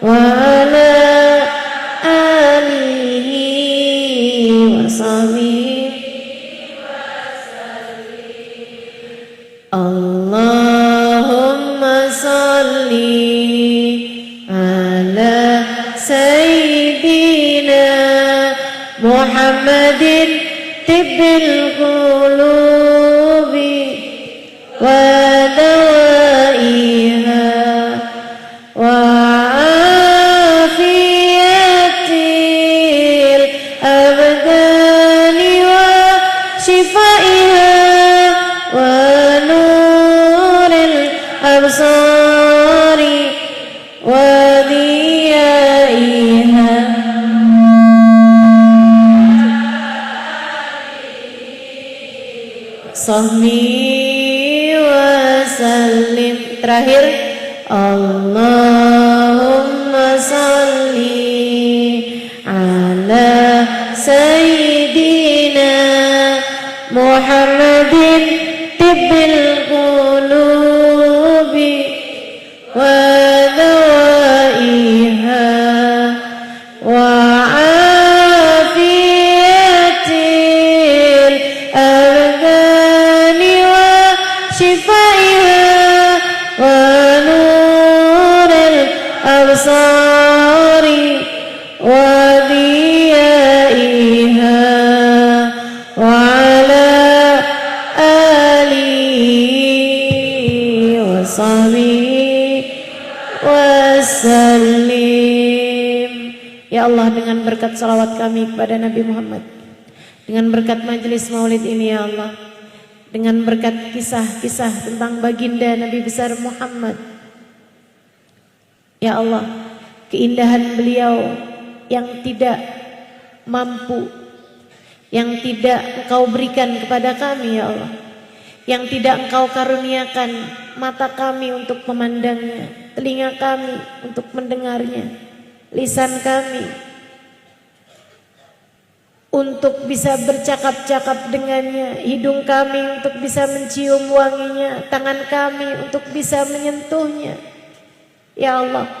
وعلى آله وصحبه اللهم صل على سيدنا محمد طب القلوب ودوائها وعافية الأبدان وشفائها ونور الأبصار وضيائها Sahmi wa sallim. Terakhir, Allahumma salli ala sayyidina Muhammadin tibbil qulubi wa dawaiha wa afiyatil abdani wa shifaiha wa nuril absari wa diyaiha wa ala alihi wa sahbihi wasallim. Ya Allah, dengan berkat salawat kami kepada Nabi Muhammad, dengan berkat majelis maulid ini ya Allah, dengan berkat kisah-kisah tentang baginda Nabi besar Muhammad, ya Allah, keindahan beliau yang tidak mampu, yang tidak Engkau berikan kepada kami ya Allah, yang tidak Engkau karuniakan mata kami untuk memandangnya, telinga kami untuk mendengarnya, lisan kami untuk bisa bercakap-cakap dengannya, hidung kami untuk bisa mencium wanginya, tangan kami untuk bisa menyentuhnya. Ya Allah,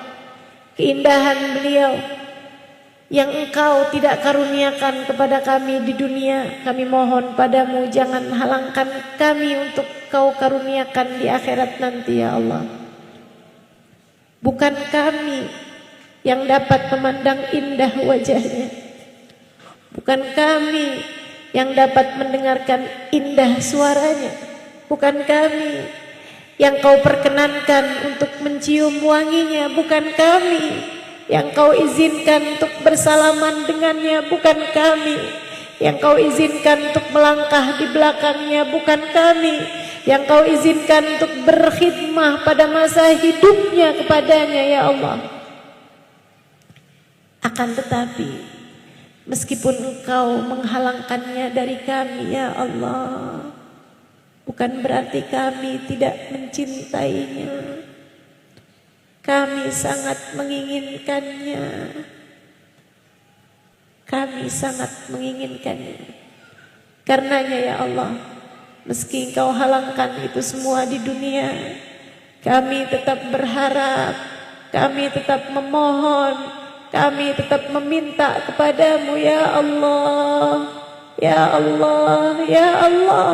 keindahan beliau yang Engkau tidak karuniakan kepada kami di dunia, kami mohon padamu jangan halangkan kami untuk Kau karuniakan di akhirat nanti ya Allah. Bukan kami yang dapat memandang indah wajahnya, bukan kami yang dapat mendengarkan indah suaranya, bukan kami yang Kau perkenankan untuk mencium wanginya, bukan kami yang Kau izinkan untuk bersalaman dengannya, bukan kami yang Kau izinkan untuk melangkah di belakangnya, bukan kami yang Kau izinkan untuk berkhidmah pada masa hidupnya kepadanya ya Allah. Akan tetapi meskipun Engkau menghalangkannya dari kami ya Allah, bukan berarti kami tidak mencintainya. Kami sangat menginginkannya. Kami sangat menginginkannya. Karenanya ya Allah, Meski Engkau halangkan itu semua di dunia, kami tetap berharap, kami tetap memohon, kami tetap meminta kepadamu ya Allah, ya Allah, ya Allah.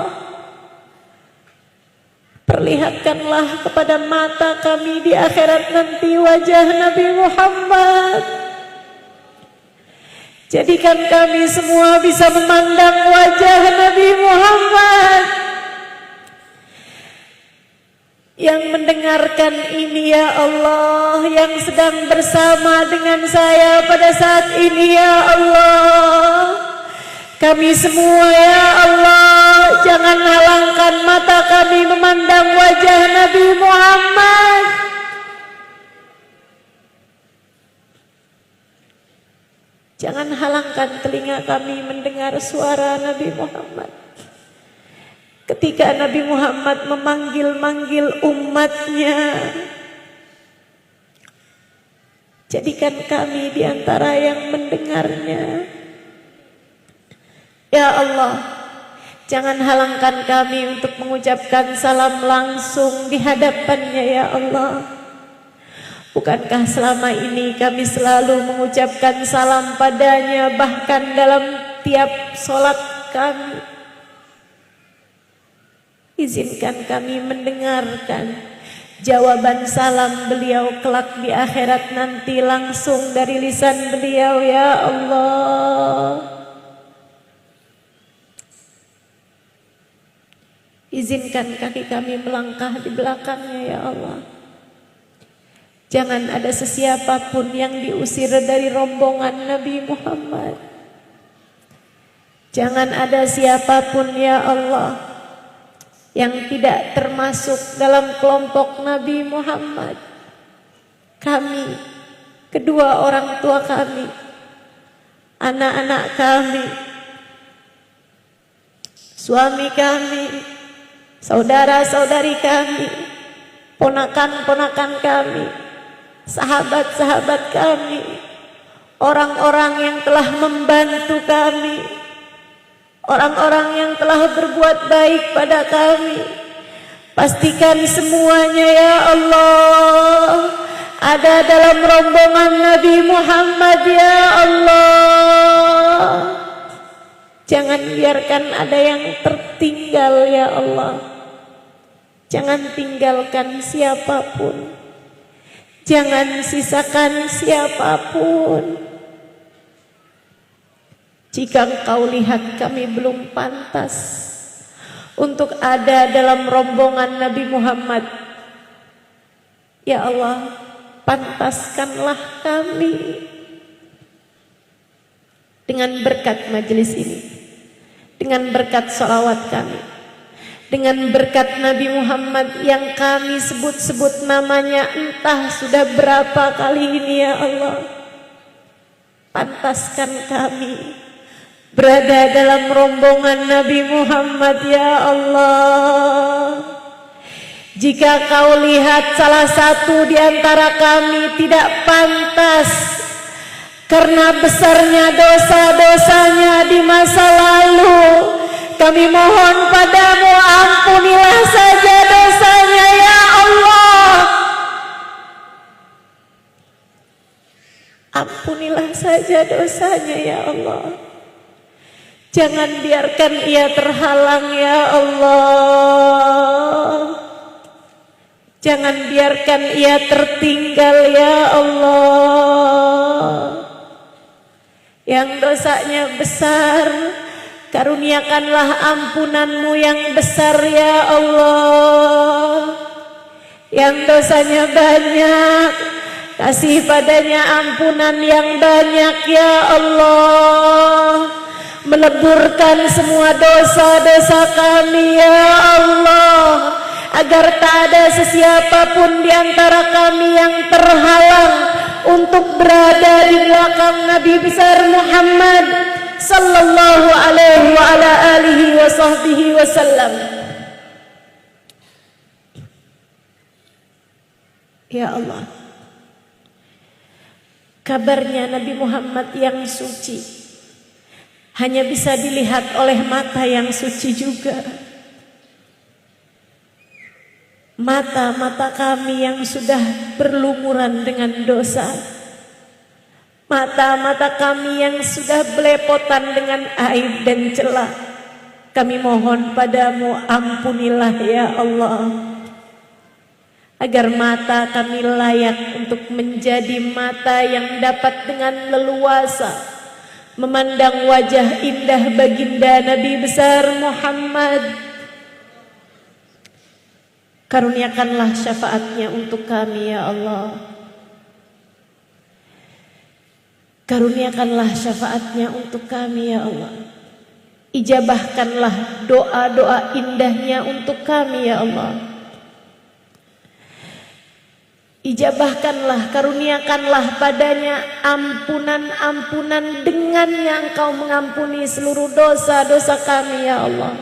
Perlihatkanlah kepada mata kami di akhirat nanti wajah Nabi Muhammad. Jadikan kami semua bisa memandang wajah Nabi Muhammad. Yang mendengarkan ini ya Allah, yang sedang bersama dengan saya pada saat ini ya Allah, kami semua ya Allah, jangan halangkan mata kami memandang wajah Nabi Muhammad. Jangan halangkan telinga kami mendengar suara Nabi Muhammad. Ketika Nabi Muhammad memanggil-manggil umatnya, jadikan kami di antara yang mendengarnya. Ya Allah, jangan halangkan kami untuk mengucapkan salam langsung di hadapannya ya Allah. Bukankah selama ini kami selalu mengucapkan salam padanya, bahkan dalam tiap sholat kami? Izinkan kami mendengarkan jawaban salam beliau kelak di akhirat nanti langsung dari lisan beliau ya Allah. Izinkan kaki kami melangkah di belakangnya ya Allah. Jangan ada sesiapapun yang diusir dari rombongan Nabi Muhammad. Jangan ada siapapun ya Allah yang tidak termasuk dalam kelompok Nabi Muhammad. Kami, kedua orang tua kami, anak-anak kami, suami kami, saudara-saudari kami, ponakan-ponakan kami, sahabat-sahabat kami, orang-orang yang telah membantu kami, orang-orang yang telah berbuat baik pada kami. Pastikan semuanya ya Allah ada dalam rombongan Nabi Muhammad ya Allah. Jangan biarkan ada yang tertinggal ya Allah. Jangan tinggalkan siapapun. Jangan sisakan siapapun. Jika Engkau lihat kami belum pantas untuk ada dalam rombongan Nabi Muhammad, ya Allah, pantaskanlah kami dengan berkat majelis ini, dengan berkat sholawat kami, dengan berkat Nabi Muhammad yang kami sebut-sebut namanya entah sudah berapa kali ini ya Allah. Pantaskan kami berada dalam rombongan Nabi Muhammad ya Allah. Jika Kau lihat salah satu di antara kami tidak pantas karena besarnya dosa-dosanya di masa lalu, kami mohon padamu ampunilah saja dosanya ya Allah. Ampunilah saja dosanya ya Allah. Jangan biarkan ia terhalang ya Allah. Jangan biarkan ia tertinggal ya Allah. Yang dosanya besar, karuniakanlah ampunan-Mu yang besar ya Allah. Yang dosanya banyak, kasih padanya ampunan yang banyak ya Allah. Meleburkan semua dosa-dosa kami ya Allah, agar tak ada sesiapapun di antara kami yang terhalang untuk berada di belakang Nabi besar Muhammad sallallahu alaihi wa ala alihi wa sahbihi wasallam. Ya Allah, kabarnya Nabi Muhammad yang suci hanya bisa dilihat oleh mata yang suci juga. mata-mata kami yang sudah berlumuran dengan dosa, mata-mata kami yang sudah belepotan dengan aib dan celah, kami mohon padamu, ampunilah ya Allah, agar mata kami layak untuk menjadi mata yang dapat dengan leluasa memandang wajah indah baginda Nabi besar Muhammad. Karuniakanlah syafaatnya untuk kami ya Allah. Karuniakanlah syafaatnya untuk kami ya Allah. Ijabahkanlah doa-doa indahnya untuk kami ya Allah. Ijabahkanlah, karuniakanlah padanya ampunan-ampunan dengannya Engkau mengampuni seluruh dosa-dosa kami ya Allah.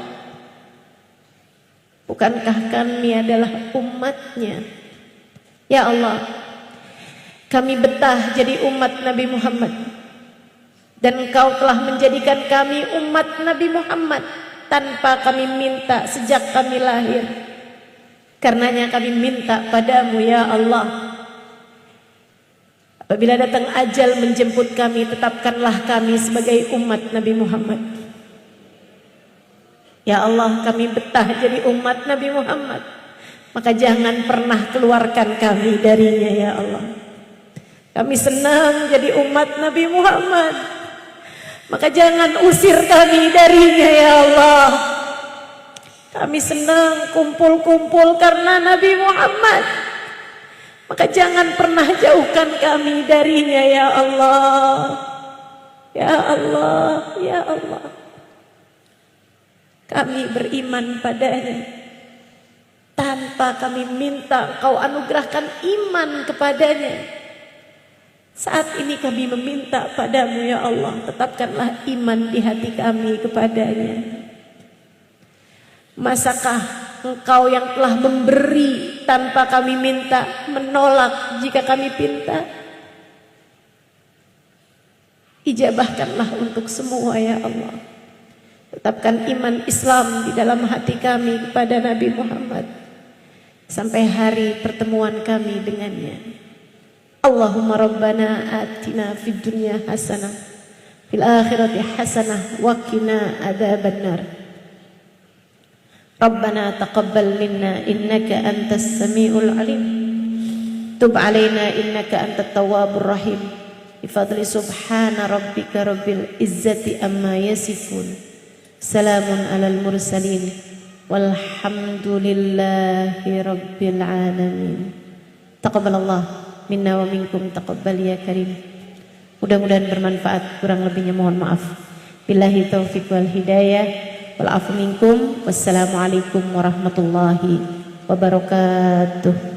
Bukankah kami adalah umatnya? Ya Allah, kami betah jadi umat Nabi Muhammad, dan Engkau telah menjadikan kami umat Nabi Muhammad tanpa kami minta sejak kami lahir. Karenanya kami minta padamu ya Allah, apabila datang ajal menjemput kami, tetapkanlah kami sebagai umat Nabi Muhammad. Ya Allah, kami betah jadi umat Nabi Muhammad, maka jangan pernah keluarkan kami darinya ya Allah. Kami senang jadi umat Nabi Muhammad, maka jangan usir kami darinya ya Allah. Kami senang kumpul-kumpul karena Nabi Muhammad, maka jangan pernah jauhkan kami darinya ya Allah. Ya Allah, ya Allah. Kami beriman padanya, tanpa kami minta Kau anugerahkan iman kepadanya. Saat ini kami meminta padamu ya Allah, tetapkanlah iman di hati kami kepadanya. Masakah Engkau yang telah memberi tanpa kami minta, menolak jika kami pinta? Ijabahkanlah untuk semua ya Allah. Tetapkan iman Islam di dalam hati kami kepada Nabi Muhammad sampai hari pertemuan kami dengannya. Allahumma rabbana atina fid dunya hasanah fil akhirati hasanah wa qina adzabannar. Rabbana taqabbal minna innaka antas samiul alim. Tub alaina innaka antat tawwabur rahim. Bi fadli subhana rabbika rabbil izzati amma yasifun. Salamun alal mursalin walhamdulillahi rabbil alamin. Taqabbalallah minna wa minkum, taqabbal ya karim. Mudah-mudahan bermanfaat, kurang lebihnya mohon maaf. Billahi taufiq wal hidayah wal afu minkum. Wassalamualaikum warahmatullahi wabarakatuh.